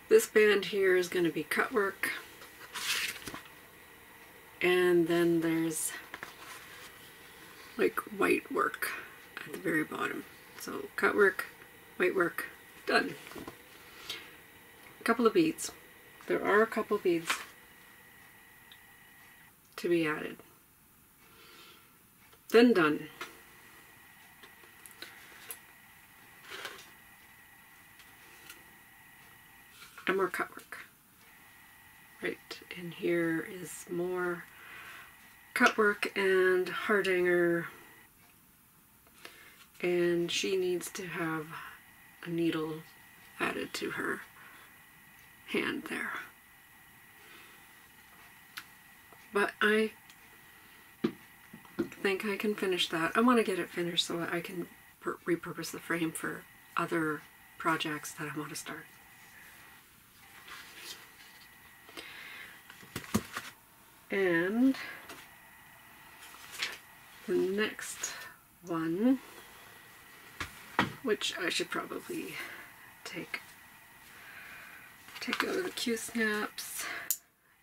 This band here is going to be cut work, and then there's like white work at the very bottom. So cut work, white work, done. A couple of beads. There are a couple of beads to be added. Then done. And more cut work. Right in here is more cut work and hardanger, and she needs to have a needle added to her hand there. But I think I can finish that. I want to get it finished so I can repurpose the frame for other projects that I want to start. And the next one, which I should probably take out of the Q-snaps.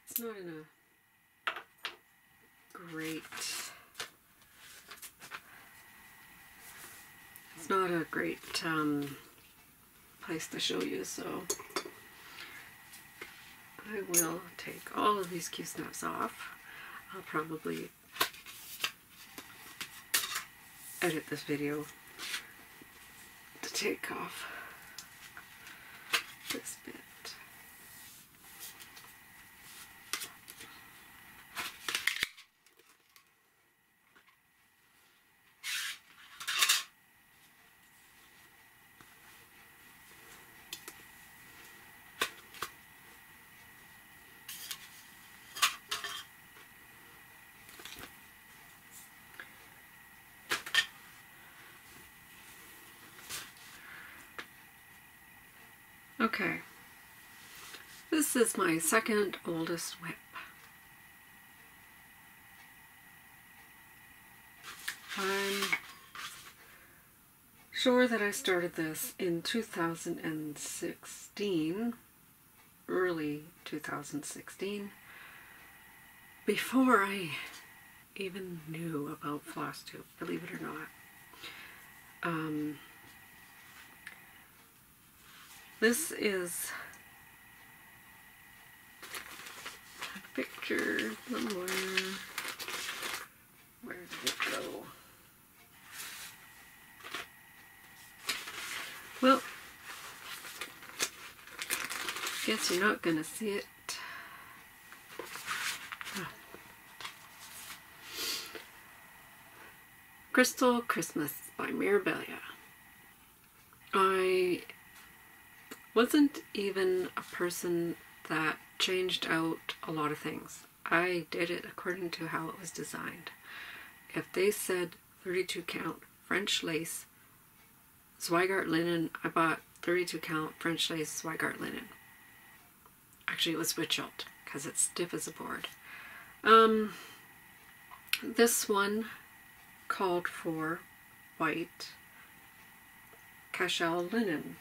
It's not in a great, it's not a great place to show you, so I will take all of these Q-snaps off. I'll probably edit this video to take off this bit. Okay, this is my second oldest WIP. I'm sure that I started this in 2016, early 2016, before I even knew about floss tube, believe it or not. This is a picture somewhere. Where did it go? Well, guess you're not gonna see it. Oh. Crystal Christmas by Mirabilia. I wasn't even a person that changed out a lot of things. I did it according to how it was designed. If they said 32 count French lace, Zweigart linen, I bought 32 count French lace Zweigart linen. Actually, it was Switchelt because it's stiff as a board. This one called for white cashel linen,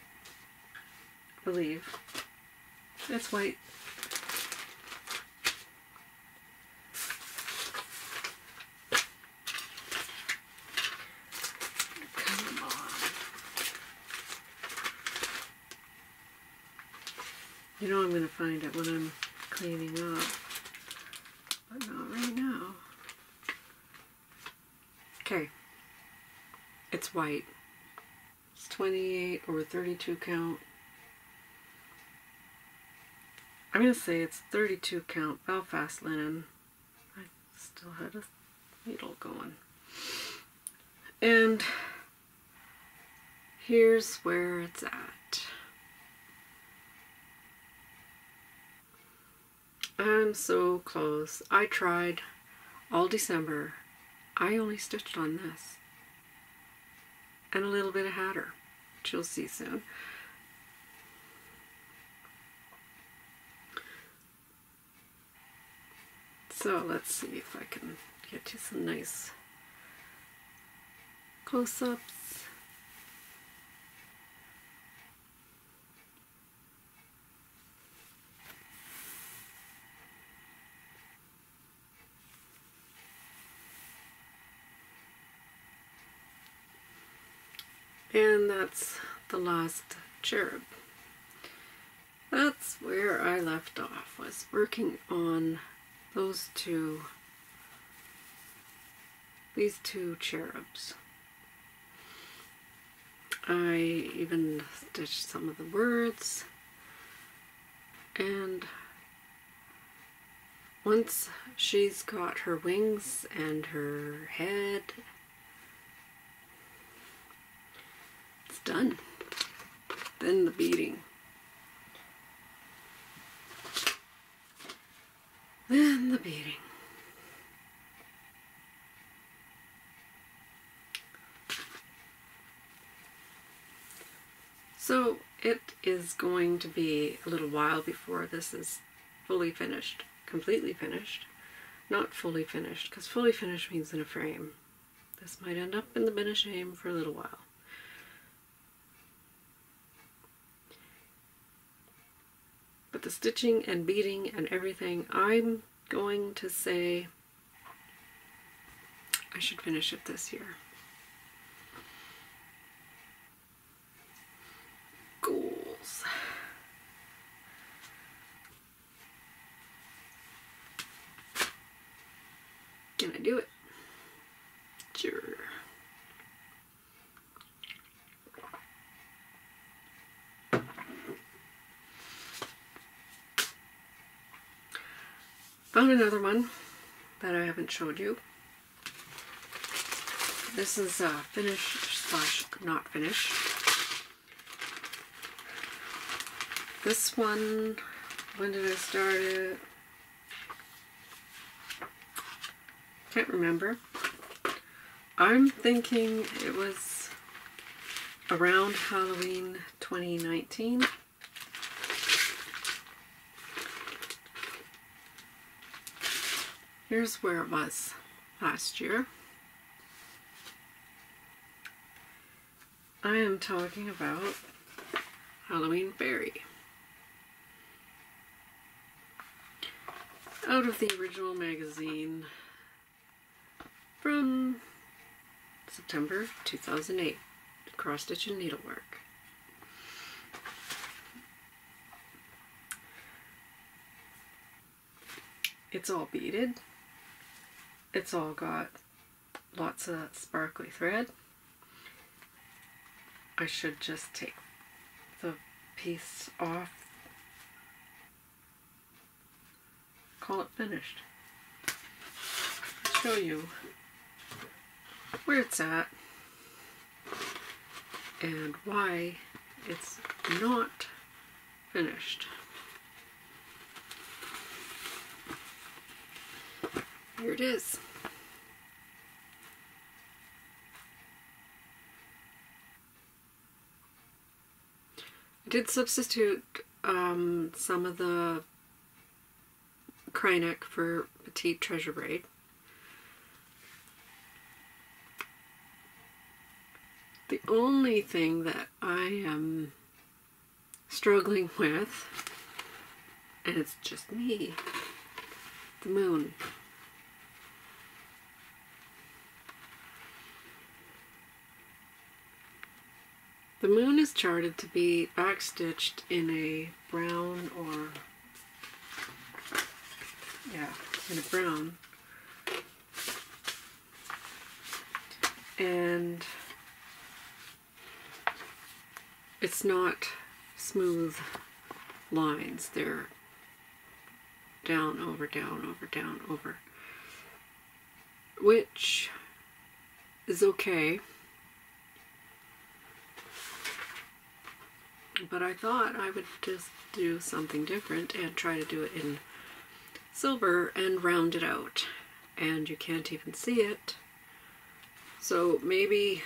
I believe. It's white. Come on. You know I'm going to find it when I'm cleaning up, but not right now. Okay, it's white. It's 28 or 32 count. I'm going to say it's 32 count Belfast linen. I still had a needle going. And here's where it's at. I'm so close. I tried all December. I only stitched on this. And a little bit of Hatter, which you'll see soon. So let's see if I can get you some nice close-ups. And that's the last cherub. That's where I left off, was working on these two cherubs. I even stitched some of the words, and once she's got her wings and her head, it's done. Then the beading. Then the beading. So it is going to be a little while before this is fully finished, completely finished. Not fully finished, because fully finished means in a frame. This might end up in the bin of shame for a little while. But the stitching and beading and everything, I'm going to say I should finish it this year. Goals. Can I do it? Sure. Found another one that I haven't showed you. This is finish slash not finish. This one, when did I start it? Can't remember. I'm thinking it was around Halloween 2019. Here's where it was last year. I am talking about Halloween Fairy. Out of the original magazine from September 2008, Cross Stitch and Needlework. It's all beaded. It's all got lots of sparkly thread. I should just take the piece off, call it finished, show you where it's at and why it's not finished. Here it is. I did substitute some of the Kryneck for Petite Treasure Braid. The only thing that I am struggling with, and it's just me, the moon. The moon is charted to be backstitched in a brown or, yeah, in a brown. And it's not smooth lines. They're down, over, down, over, down, over. Which is okay. But I thought I would just do something different and try to do it in silver and round it out. And you can't even see it. So maybe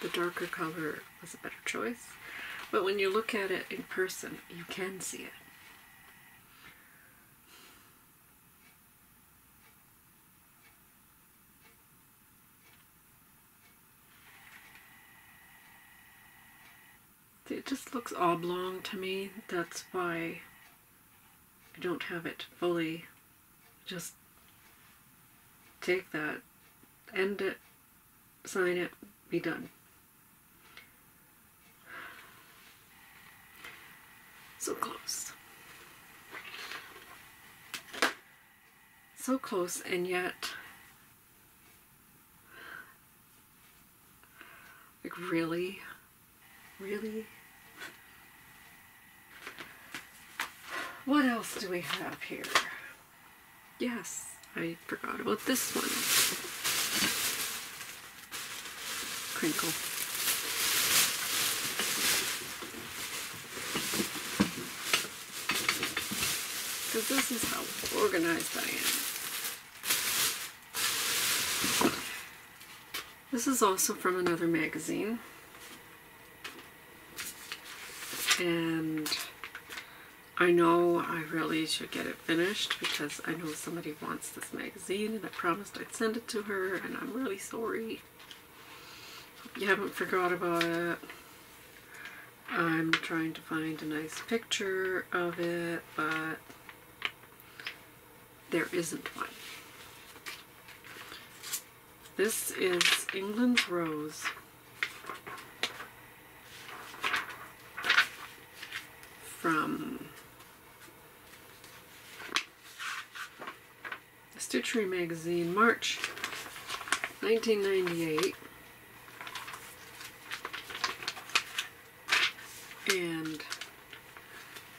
the darker color was a better choice. But when you look at it in person, you can see it. It just looks oblong to me. That's why I don't have it fully. Just take that, end it, sign it, be done. So close. So close, and yet like really? What else do we have here? Yes, I forgot about this one. Crinkle. Because this is how organized I am. This is also from another magazine. And I know I really should get it finished because I know somebody wants this magazine and I promised I'd send it to her, and I'm really sorry. Hope you haven't forgot about it. I'm trying to find a nice picture of it, but there isn't one. This is England's Rose. From Stitchery magazine, March 1998. And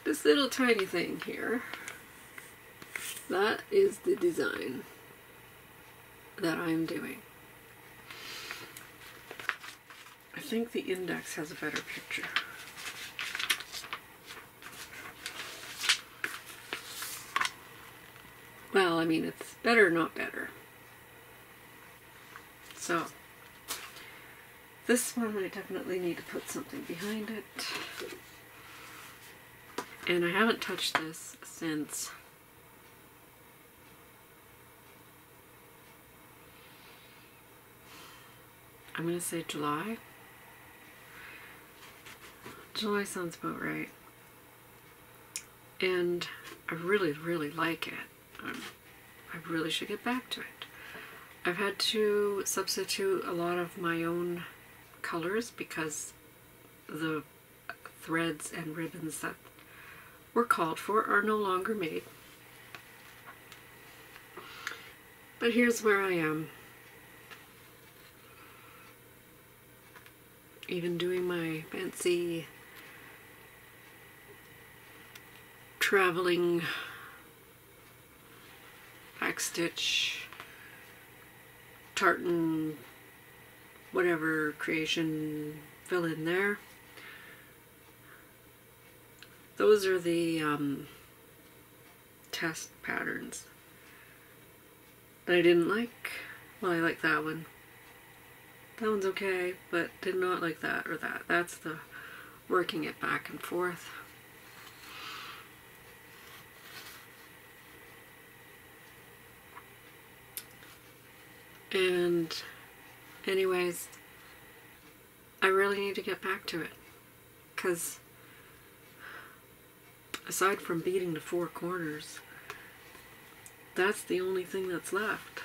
this little tiny thing here, that is the design that I'm doing. I think the index has a better picture. Well, I mean, it's better, not better. So, this one I definitely need to put something behind it. And I haven't touched this since I'm going to say July. July sounds about right. And I really, really like it. I really should get back to it. I've had to substitute a lot of my own colors because the threads and ribbons that were called for are no longer made. But here's where I am. Even doing my fancy traveling backstitch tartan whatever creation fill in there. Those are the test patterns that I didn't like. Well, I like that one. That one's okay, but did not like that or that. That's the working it back and forth. And anyways, I really need to get back to it, because aside from beating the four corners, that's the only thing that's left.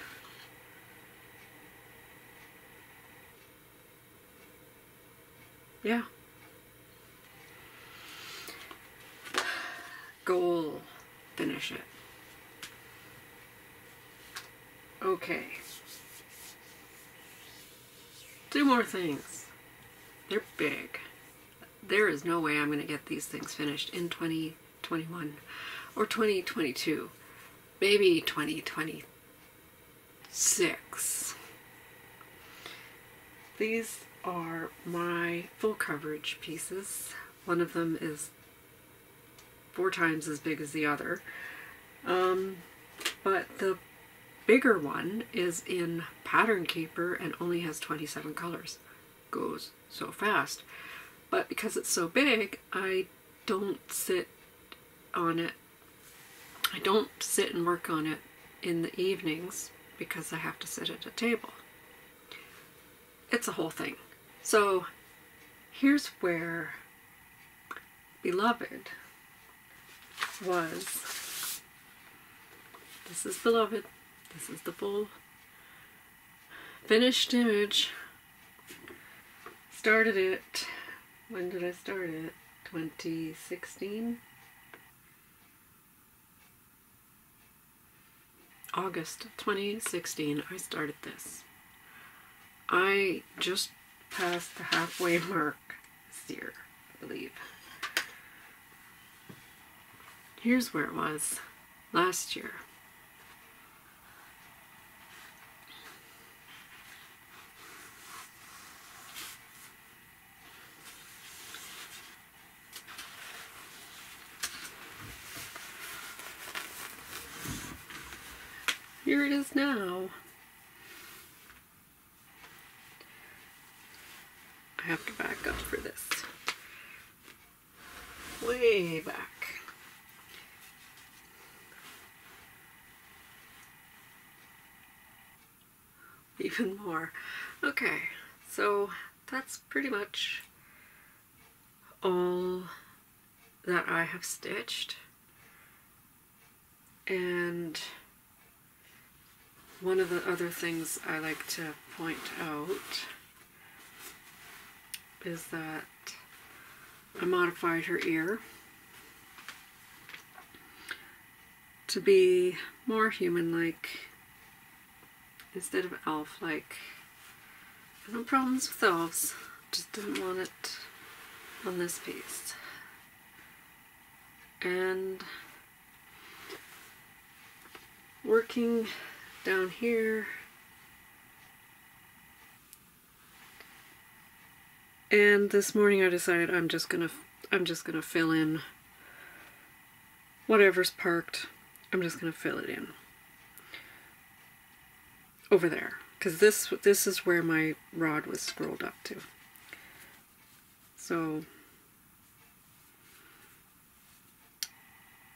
Yeah. Goal. Finish it. Okay. 2 more things. They're big. There is no way I'm going to get these things finished in 2021 or 2022. Maybe 2026. These are my full coverage pieces. One of them is 4 times as big as the other. But the bigger one is in Pattern Keeper and only has 27 colors. Goes so fast. But because it's so big, I don't sit on it. I don't sit and work on it in the evenings because I have to sit at a table. It's a whole thing. So here's where Beloved was. This is Beloved. This is the full finished image. Started it. When did I start it? 2016? August 2016 I started this. I just passed the halfway mark this year, I believe. Here's where it was last year. Here it is now. I have to back up for this. Way back. Even more. Okay, so that's pretty much all that I have stitched. And one of the other things I like to point out is that I modified her ear to be more human-like instead of elf-like. I have no problems with elves, just didn't want it on this piece. And working down here, and this morning I decided I'm just gonna fill in whatever's parked. I'm just gonna fill it in over there, because this is where my rod was scrolled up to. So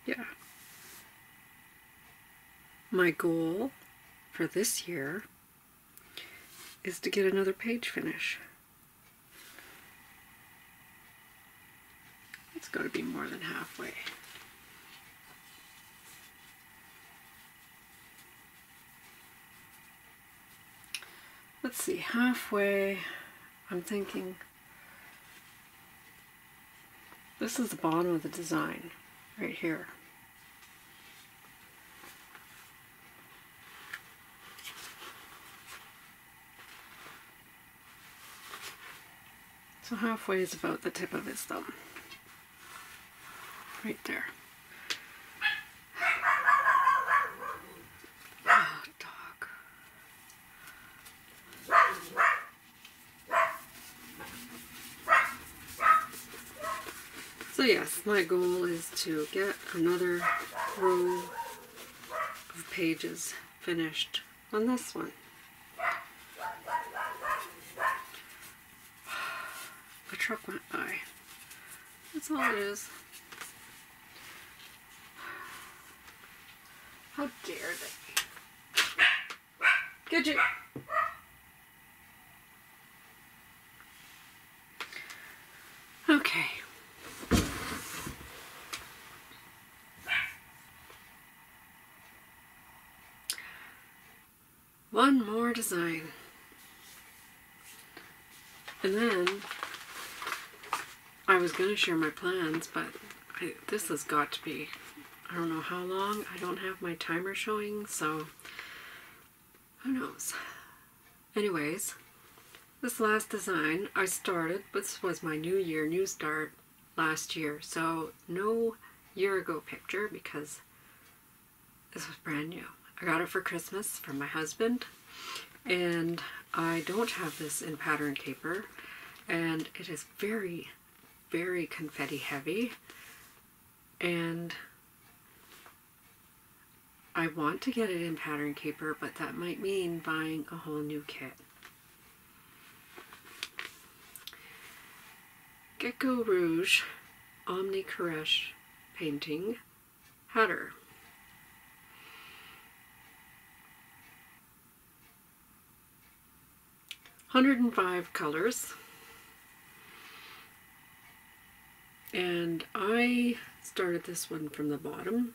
yeah, my goal for this year is to get another page finish. It's got to be more than halfway. Let's see, halfway, I'm thinking this is the bottom of the design, right here. So halfway is about the tip of his thumb. Right there. Oh, dog. So yes, my goal is to get another row of pages finished on this one. A truck went by. That's all it is. How dare they? Gidget! Okay. One more design. And then I was going to share my plans, but this has got to be, I don't know how long. I don't have my timer showing, so who knows. Anyways, this last design I started, this was my new year, new start last year. So no year ago picture because this was brand new. I got it for Christmas from my husband, and I don't have this in pattern paper, and it is very, very confetti heavy, and I want to get it in pattern paper, but that might mean buying a whole new kit. Gecko Rouge Omni Koresh painting header. $105 colors, and I started this one from the bottom,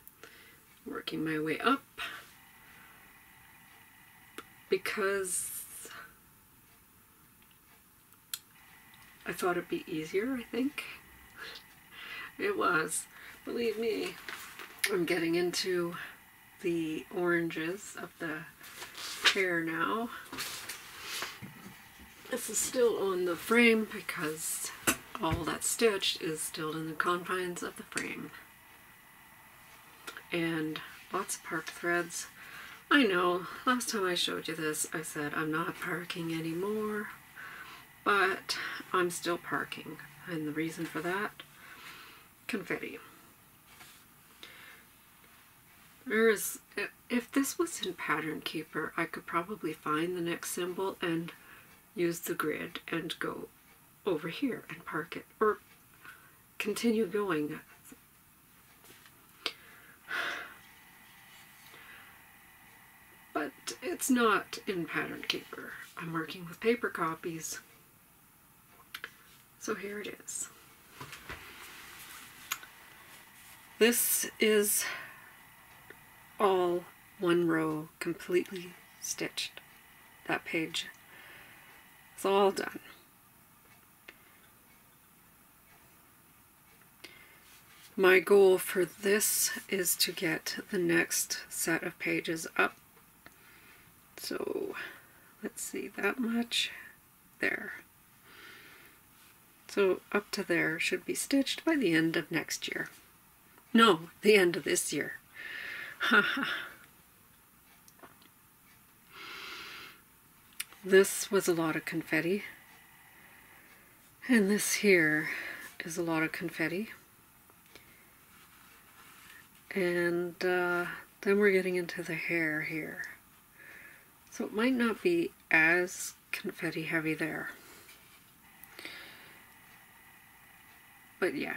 working my way up because I thought it'd be easier. I think it was. Believe me, I'm getting into the oranges of the hair now. This is still on the frame because all that's stitched is still in the confines of the frame. And lots of park threads. I know, last time I showed you this, I said I'm not parking anymore, but I'm still parking. And the reason for that, confetti. If this was in Pattern Keeper, I could probably find the next symbol and use the grid and go over here and park it, or continue going. But it's not in Pattern Keeper. I'm working with paper copies. So here it is. This is all one row, completely stitched. That page. It's all done. My goal for this is to get the next set of pages up. So let's see, that much there. So up to there should be stitched by the end of next year. No, the end of this year. Haha. This was a lot of confetti, and this here is a lot of confetti, and then we're getting into the hair here, so it might not be as confetti heavy there, but yeah,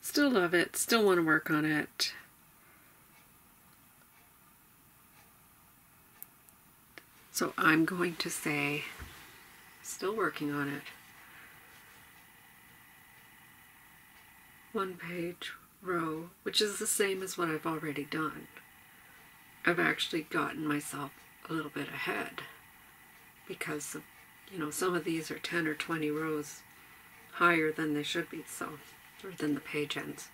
still love it, still want to work on it. So I'm going to say, still working on it. one-page row, which is the same as what I've already done. I've actually gotten myself a little bit ahead because of, you know, some of these are 10 or 20 rows higher than they should be, so, or than the page ends.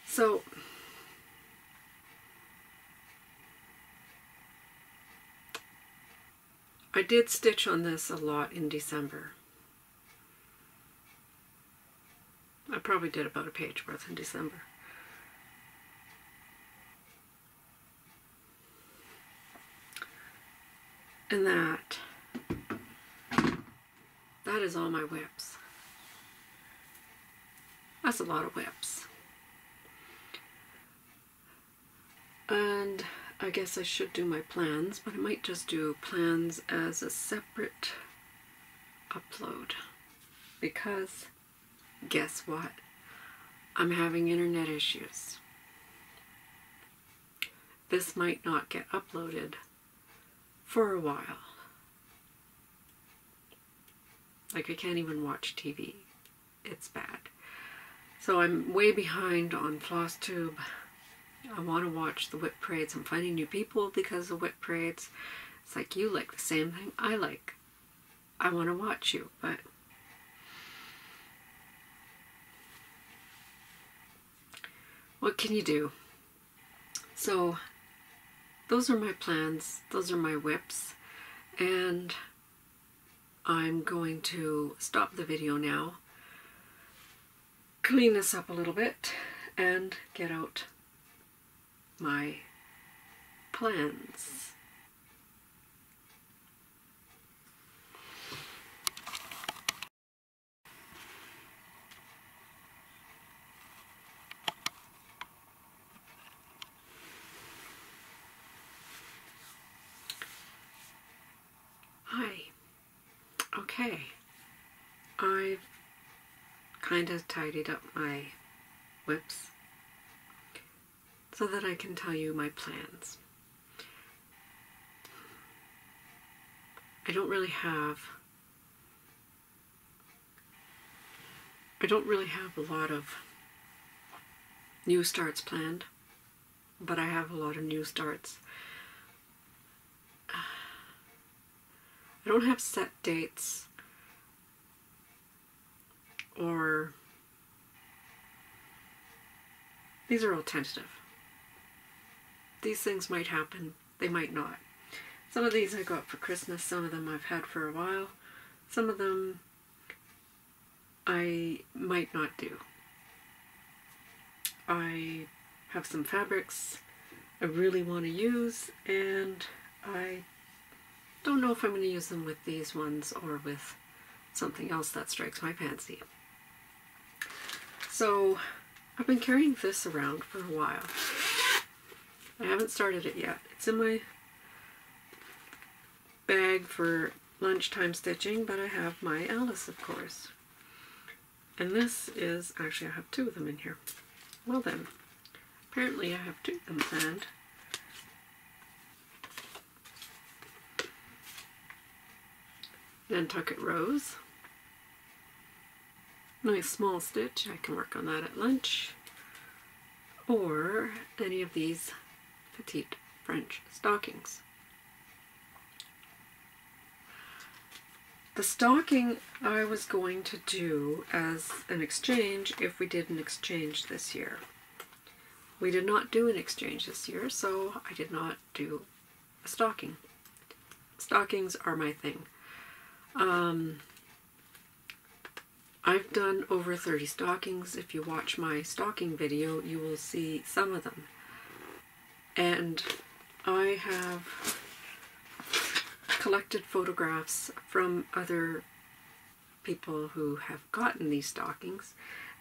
So I did stitch on this a lot in December. I probably did about a page worth in December. And that is all my WIPs. That's a lot of WIPs. And I guess I should do my plans, but I might just do plans as a separate upload. Because, guess what? I'm having internet issues. This might not get uploaded for a while. Like, I can't even watch TV. It's bad. So I'm way behind on FlossTube. I want to watch the WIP parades. I'm finding new people because of WIP parades. It's like, you like the same thing I like. I want to watch you, but what can you do? So those are my plans. Those are my WIPs. And I'm going to stop the video now, clean this up a little bit, and get out my plans. Hi. Okay. I've kind of tidied up my WIPs so that I can tell you my plans. I don't really have a lot of new starts planned, but I have a lot of new starts. I don't have set dates or these are all tentative. These things might happen, they might not. Some of these I got for Christmas, some of them I've had for a while, some of them I might not do. I have some fabrics I really want to use, and I don't know if I'm going to use them with these ones or with something else that strikes my fancy. So I've been carrying this around for a while. I haven't started it yet. It's in my bag for lunchtime stitching, but I have my Alice, of course. And this is, actually I have two of them in here. Well then, apparently I have two of them planned. Nantucket Rose. Nice small stitch, I can work on that at lunch. Or any of these petite French stockings. The stocking I was going to do as an exchange if we did an exchange this year. We did not do an exchange this year, so I did not do a stocking. Stockings are my thing. I've done over 30 stockings. If you watch my stocking video, you will see some of them. And I have collected photographs from other people who have gotten these stockings,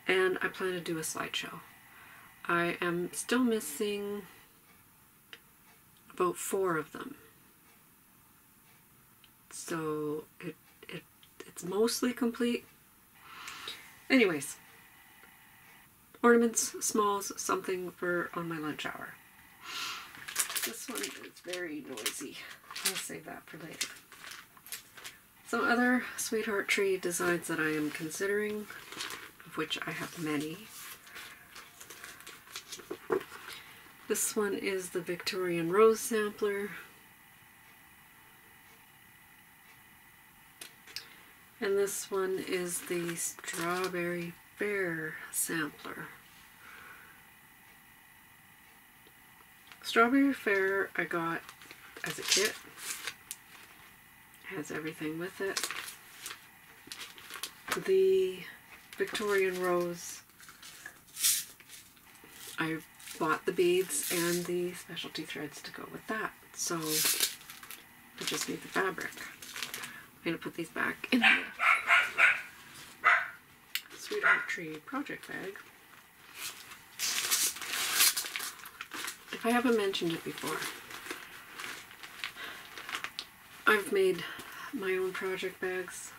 and I plan to do a slideshow. I am still missing about 4 of them. So it's mostly complete. Anyways, ornaments, smalls, something for on my lunch hour. This one is very noisy. I'll save that for later. Some other sweetheart tree designs that I am considering of which I have many. This one is the Victorian Rose sampler. And this one is the Strawberry Fair sampler. Strawberry Fair I got as a kit. Has everything with it. The Victorian Rose, I bought the beads and the specialty threads to go with that. So I just need the fabric. I'm going to put these back in the Sweetheart Tree project bag. If I haven't mentioned it before, I've made my own project bags,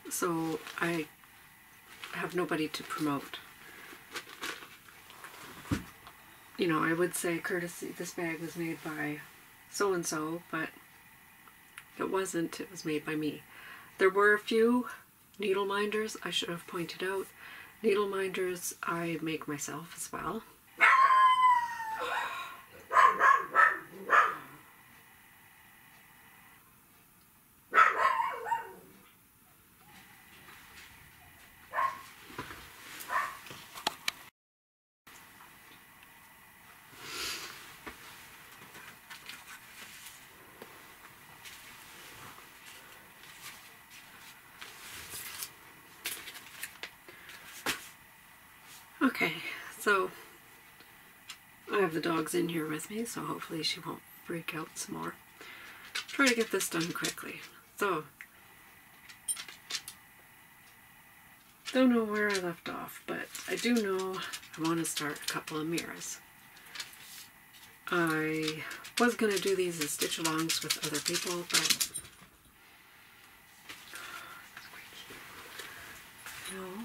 so I have nobody to promote. You know, I would say courtesy, this bag was made by so-and-so, but it wasn't. It was made by me. There were a few needle minders I should have pointed out. Needle minders I make myself as well. Okay, so I have the dogs in here with me, so hopefully she won't freak out some more. Try to get this done quickly. So, don't know where I left off, but I do know I want to start a couple of mirrors. I was going to do these as stitch-alongs with other people, but no.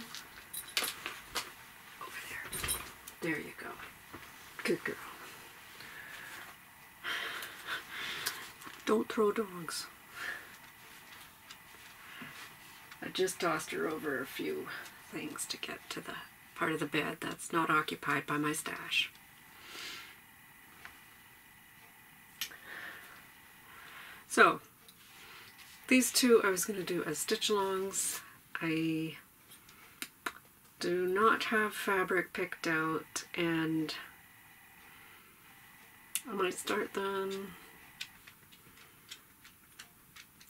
There you go. Good girl. Don't throw dogs. I just tossed her over a few things to get to the part of the bed that's not occupied by my stash. So, these two I was going to do as stitch-alongs. I do not have fabric picked out, and I might start them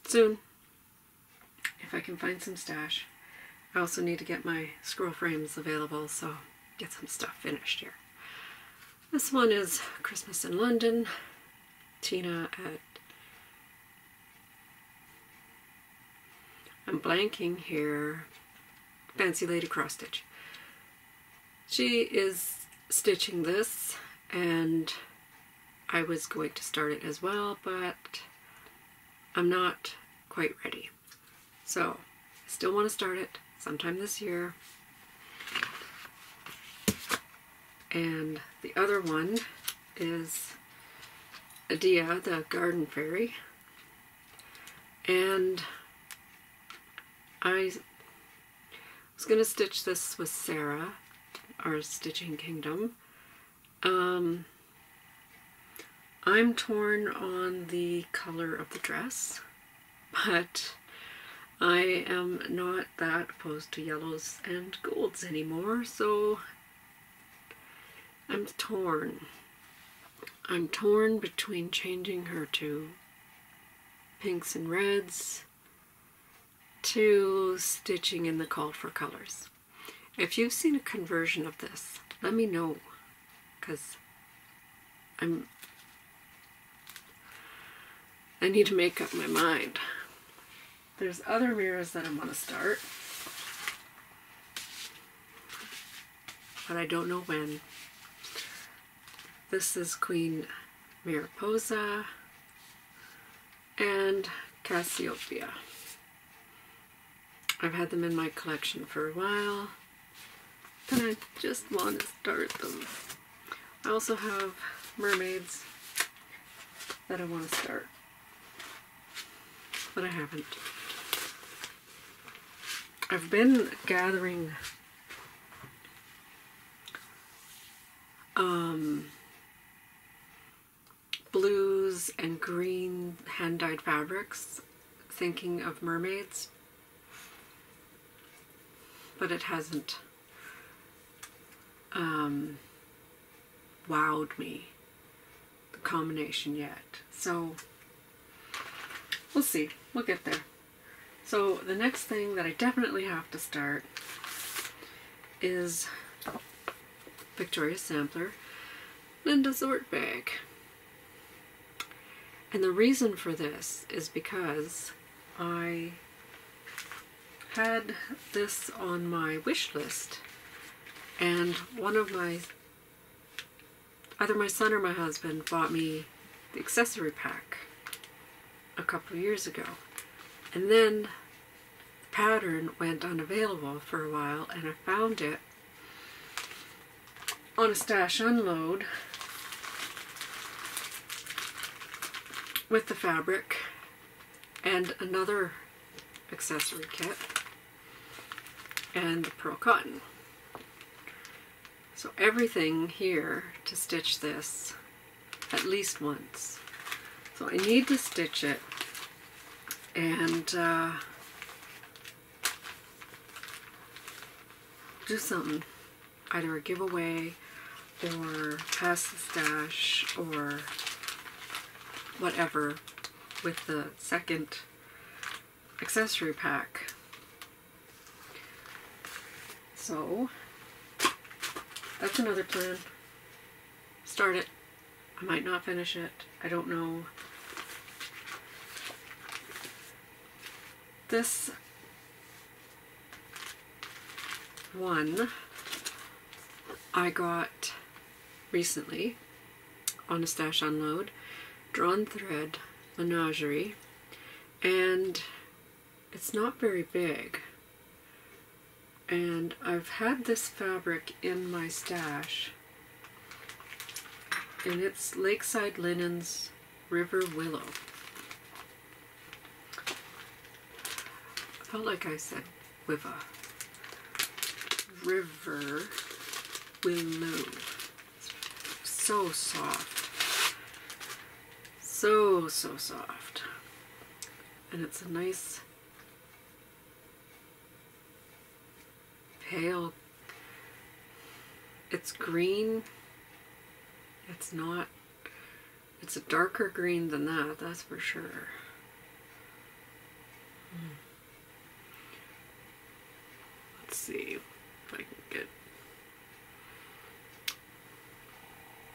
soon if I can find some stash. I also need to get my scroll frames available, so get some stuff finished here. This one is Christmas in London. Tina at, I'm blanking here, Fancy Lady Cross Stitch. She is stitching this, and I was going to start it as well, but I'm not quite ready. So, I still want to start it sometime this year. And the other one is Adia, the Garden Fairy. And I was going to stitch this with Sarah, our Stitching Kingdom. I'm torn on the color of the dress, but I am not that opposed to yellows and golds anymore, so I'm torn. I'm torn between changing her to pinks and reds to stitching in the called for colors. If you've seen a conversion of this, let me know, because I need to make up my mind. There's other mirrors that I want to start, but I don't know when. This is Queen Mariposa and Cassiopeia. I've had them in my collection for a while, and I just want to start them. I also have mermaids that I want to start, but I haven't. I've been gathering blues and green hand-dyed fabrics, thinking of mermaids, but it hasn't wowed me, the combination, yet. So we'll see. We'll get there. So the next thing that I definitely have to start is Victoria's Sampler, Linda's Work Bag. And the reason for this is because I had this on my wish list, and one of my, either my son or my husband bought me the accessory pack a couple of years ago. And then the pattern went unavailable for a while, and I found it on a stash unload with the fabric and another accessory kit and the pearl cotton. So everything here to stitch this at least once. So I need to stitch it and do something, either a giveaway or pass the stash or whatever with the second accessory pack. So that's another plan. Start it. I might not finish it. I don't know. This one I got recently on a stash unload, drawn thread menagerie, and it's not very big. And I've had this fabric in my stash, and it's Lakeside Linens River Willow. I felt like I said Wiva. River Willow. So soft. So soft. And it's a nice pale, it's green, it's not, it's a darker green than that, that's for sure. Let's see if I can get,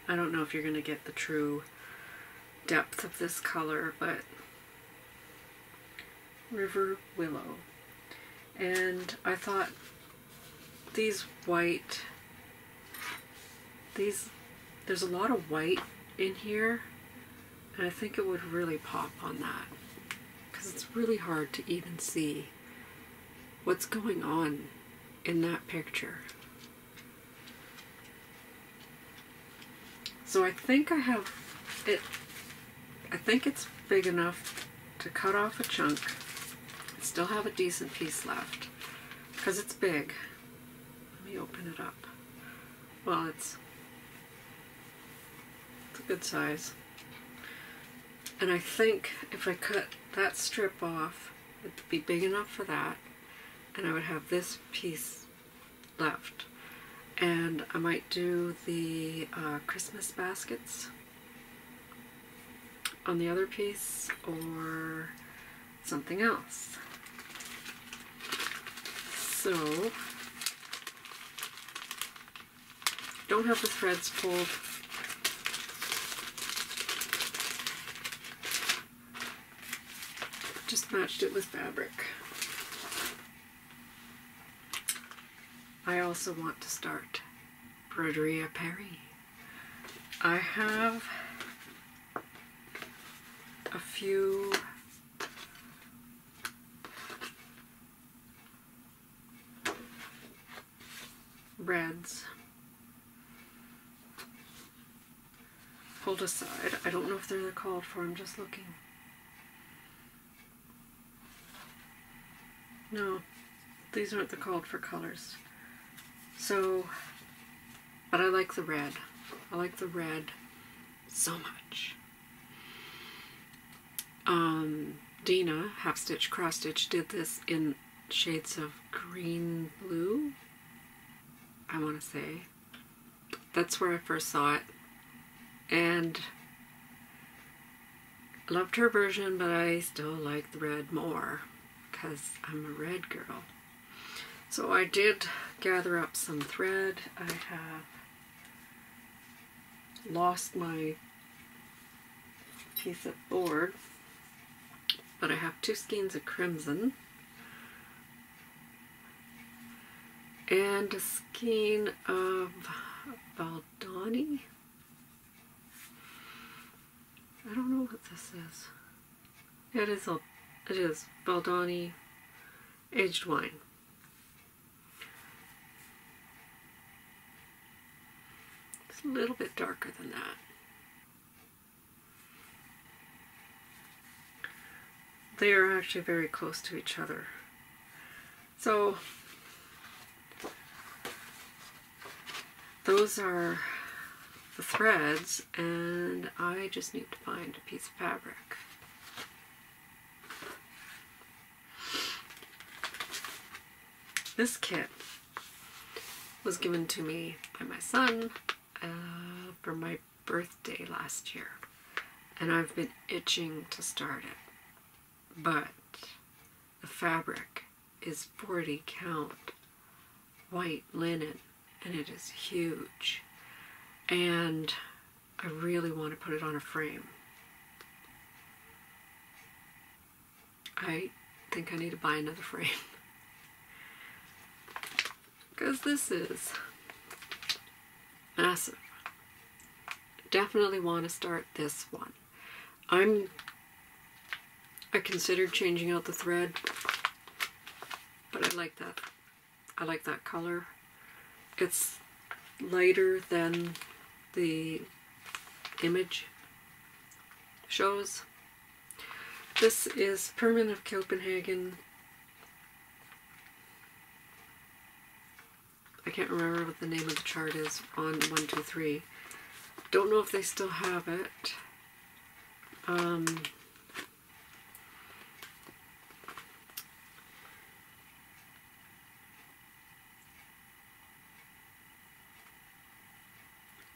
I don't know if you're going to get the true depth of this color, but River Willow. And I thought these white, there's a lot of white in here, and I think it would really pop on that, because it's really hard to even see what's going on in that picture. So I think I have it, I think it's big enough to cut off a chunk, still have a decent piece left, because it's big. Let me open it up. Well, it's a good size. And I think if I cut that strip off, it'd be big enough for that, and I would have this piece left. And I might do the Christmas baskets on the other piece, or something else. So, don't have the threads pulled. Just matched it with fabric. I also want to start Broderie à Paris. I have a few reds pulled aside. I don't know if they're called for, I'm just looking. No, these aren't the called for colors. So, but I like the red. I like the red so much. Dina, Half Stitch Cross Stitch, did this in shades of green blue, I want to say. That's where I first saw it, and I loved her version, but I still like the red more because I'm a red girl. So I did gather up some thread. I have lost my piece of board, but I have 2 skeins of crimson and a skein of Baldani. I don't know what this is. Yeah, it is Baldani aged wine. It's a little bit darker than that. They are actually very close to each other. So those are the threads, and I just need to find a piece of fabric. This kit was given to me by my son for my birthday last year, and I've been itching to start it. But the fabric is 40 count white linen, and it is huge, and I really want to put it on a frame. I think I need to buy another frame because this is massive. Definitely want to start this one. I considered changing out the thread, but I like that. I like that color. It's lighter than the image shows. This is Permanent of Copenhagen. I can't remember what the name of the chart is on 123. Don't know if they still have it.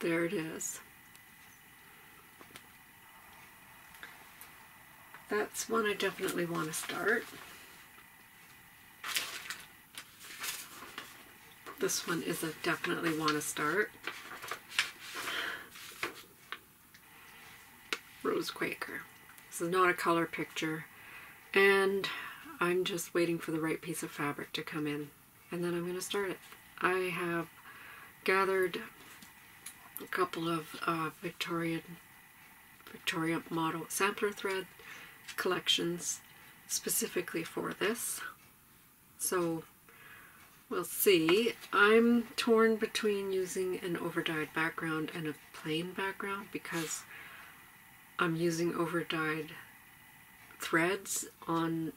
There it is. That's one I definitely want to start. This one is a definitely want to start. Rose Quaker. This is not a color picture, and I'm just waiting for the right piece of fabric to come in, and then I'm going to start it. I have gathered a couple of Victoria model sampler thread collections specifically for this, so we'll see. I'm torn between using an overdyed background and a plain background because I'm using overdyed threads on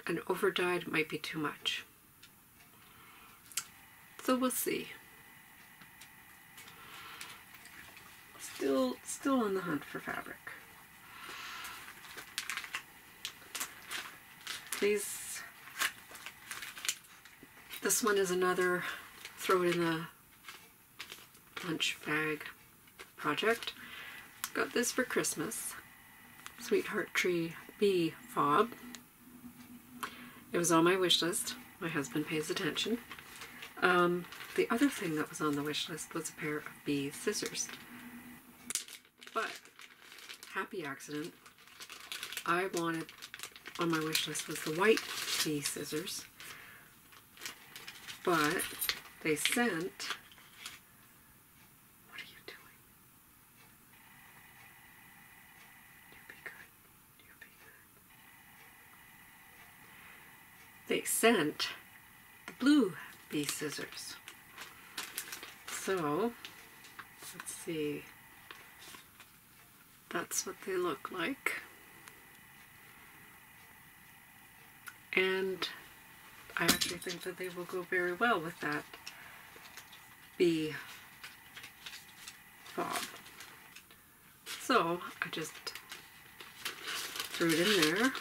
an overdyed might be too much, so we'll see. Still on the hunt for fabric. This one is another throw it in the lunch bag project. Got this for Christmas. Sweetheart Tree Bee Fob. It was on my wish list. My husband pays attention. The other thing that was on the wish list was a pair of bee scissors. But, happy accident, I wanted, on my wish list was the white bee scissors, but they sent, what are you doing? You be good, you be good. They sent the blue bee scissors. So, let's see. That's what they look like. And I actually think that they will go very well with that bee fob. So I just threw it in there.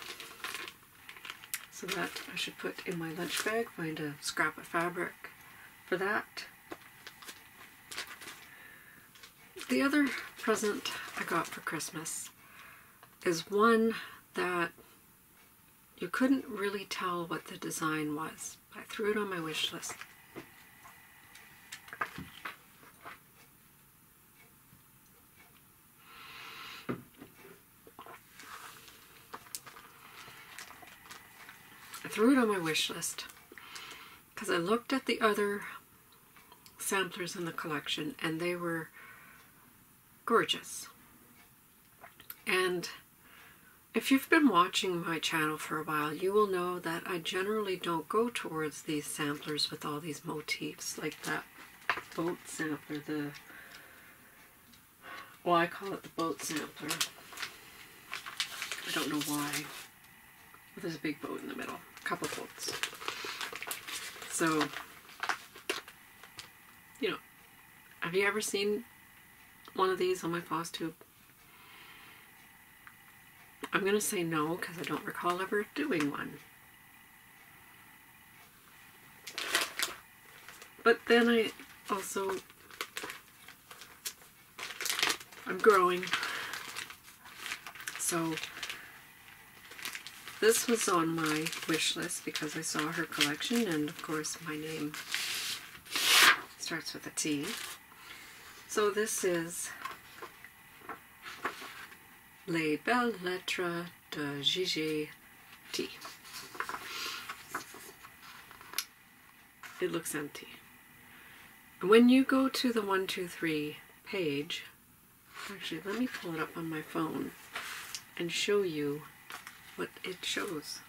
So that I should put in my lunch bag, find a scrap of fabric for that. The other present I got for Christmas is one that you couldn't really tell what the design was. I threw it on my wish list. I threw it on my wish list because I looked at the other samplers in the collection and they were gorgeous. And if you've been watching my channel for a while, you will know that I generally don't go towards these samplers with all these motifs, like that boat sampler, well, I call it the boat sampler. I don't know why. There's a big boat in the middle, a couple boats. So, you know, have you ever seen one of these on my floss tube? I'm going to say no because I don't recall ever doing one. But then I'm growing. So this was on my wish list because I saw her collection, and of course my name starts with a T. So this is Les Belles Lettres de Gigi T. It looks empty. When you go to the 123 page, actually let me pull it up on my phone and show you what it shows.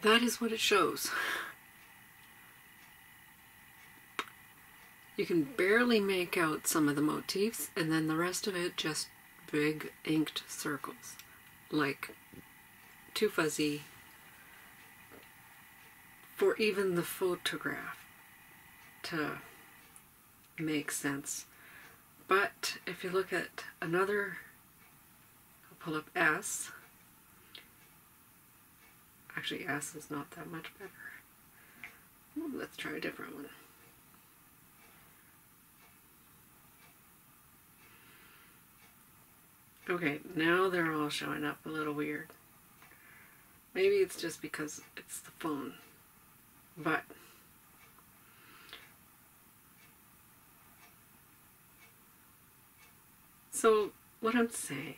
That is what it shows. You can barely make out some of the motifs, and then the rest of it just big inked circles, like too fuzzy for even the photograph to make sense. But if you look at another, I'll pull up S. Actually, S is not that much better. Let's try a different one. Okay, now they're all showing up a little weird. Maybe it's just because it's the phone. But so what I'm saying,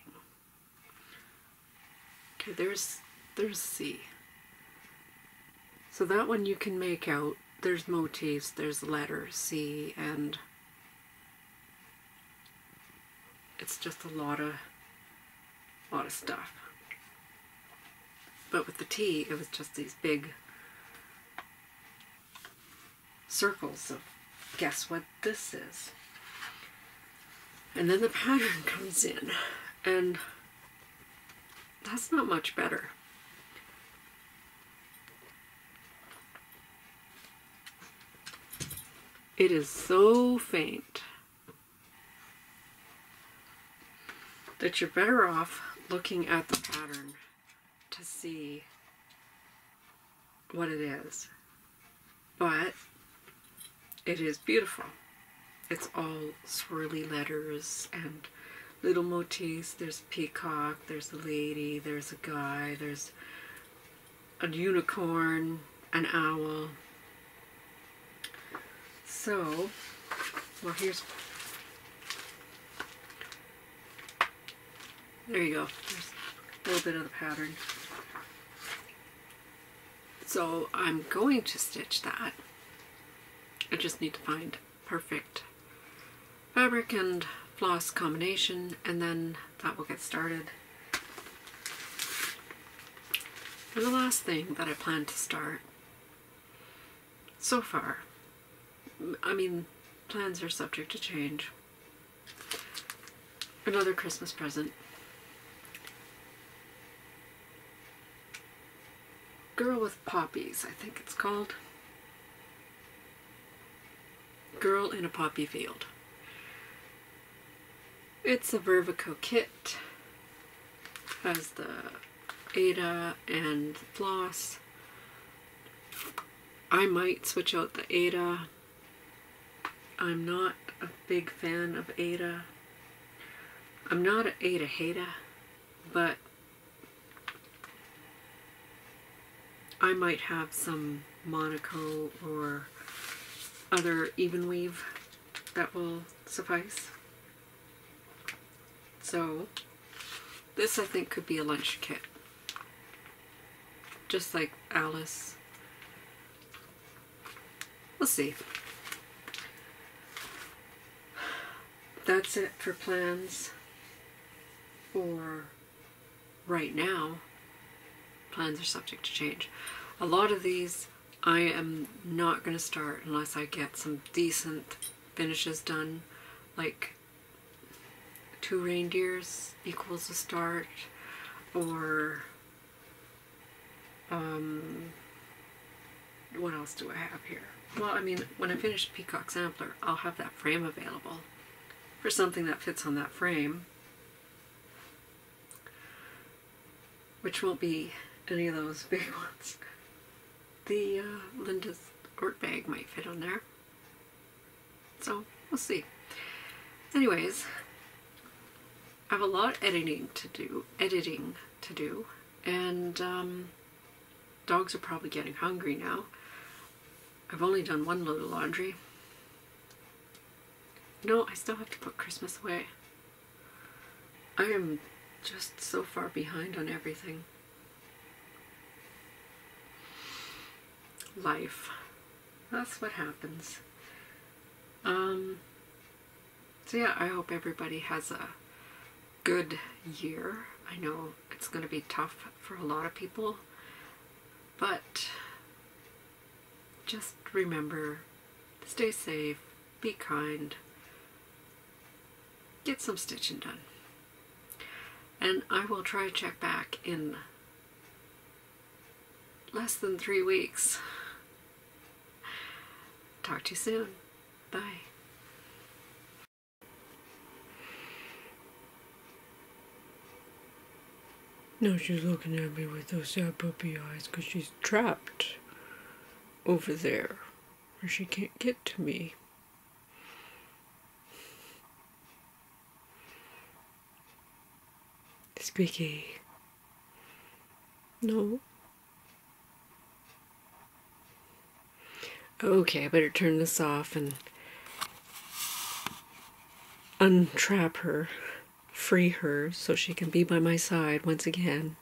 okay, there's C. So that one you can make out. There's motifs, there's letter C, and it's just a lot of stuff. But with the T, it was just these big circles of guess what this is. And then the pattern comes in, and that's not much better. It is so faint that you're better off looking at the pattern to see what it is. But it is beautiful. It's all swirly letters and little motifs. There's a peacock, there's a lady, there's a guy, there's a unicorn, an owl. So, well, There you go. There's a little bit of the pattern. So I'm going to stitch that. I just need to find perfect fabric and floss combination, and then that will get started. And the last thing that I plan to start so far, I mean, plans are subject to change. Another Christmas present. Girl with Poppies, I think it's called. Girl in a Poppy Field. It's a Vervico kit. Has the Ada and floss. I might switch out the Ada. I'm not a big fan of Ada. I'm not an Ada hater, but I might have some Monaco or other even weave that will suffice. So this I think could be a lunch kit, just like Alice. We'll see. That's it for plans for right now. Plans are subject to change. A lot of these I am not going to start unless I get some decent finishes done, like 2 reindeers equals a start, or what else do I have here? Well, I mean, when I finish Peacock Sampler, I'll have that frame available for something that fits on that frame, which won't be any of those big ones. The Linda's Ort bag might fit on there, so we'll see. Anyways, I have a lot of editing to do, and dogs are probably getting hungry now. I've only done 1 load of laundry. No, I still have to put Christmas away. I am just so far behind on everything. Life. That's what happens. So yeah, I hope everybody has a good year. I know it's going to be tough for a lot of people, but just remember, stay safe, be kind, get some stitching done. And I will try to check back in less than 3 weeks. Talk to you soon. Bye. No, she's looking at me with those sad puppy eyes because she's trapped over there where she can't get to me. Squeaky. No. Okay, I better turn this off and untrap her, free her, so she can be by my side once again.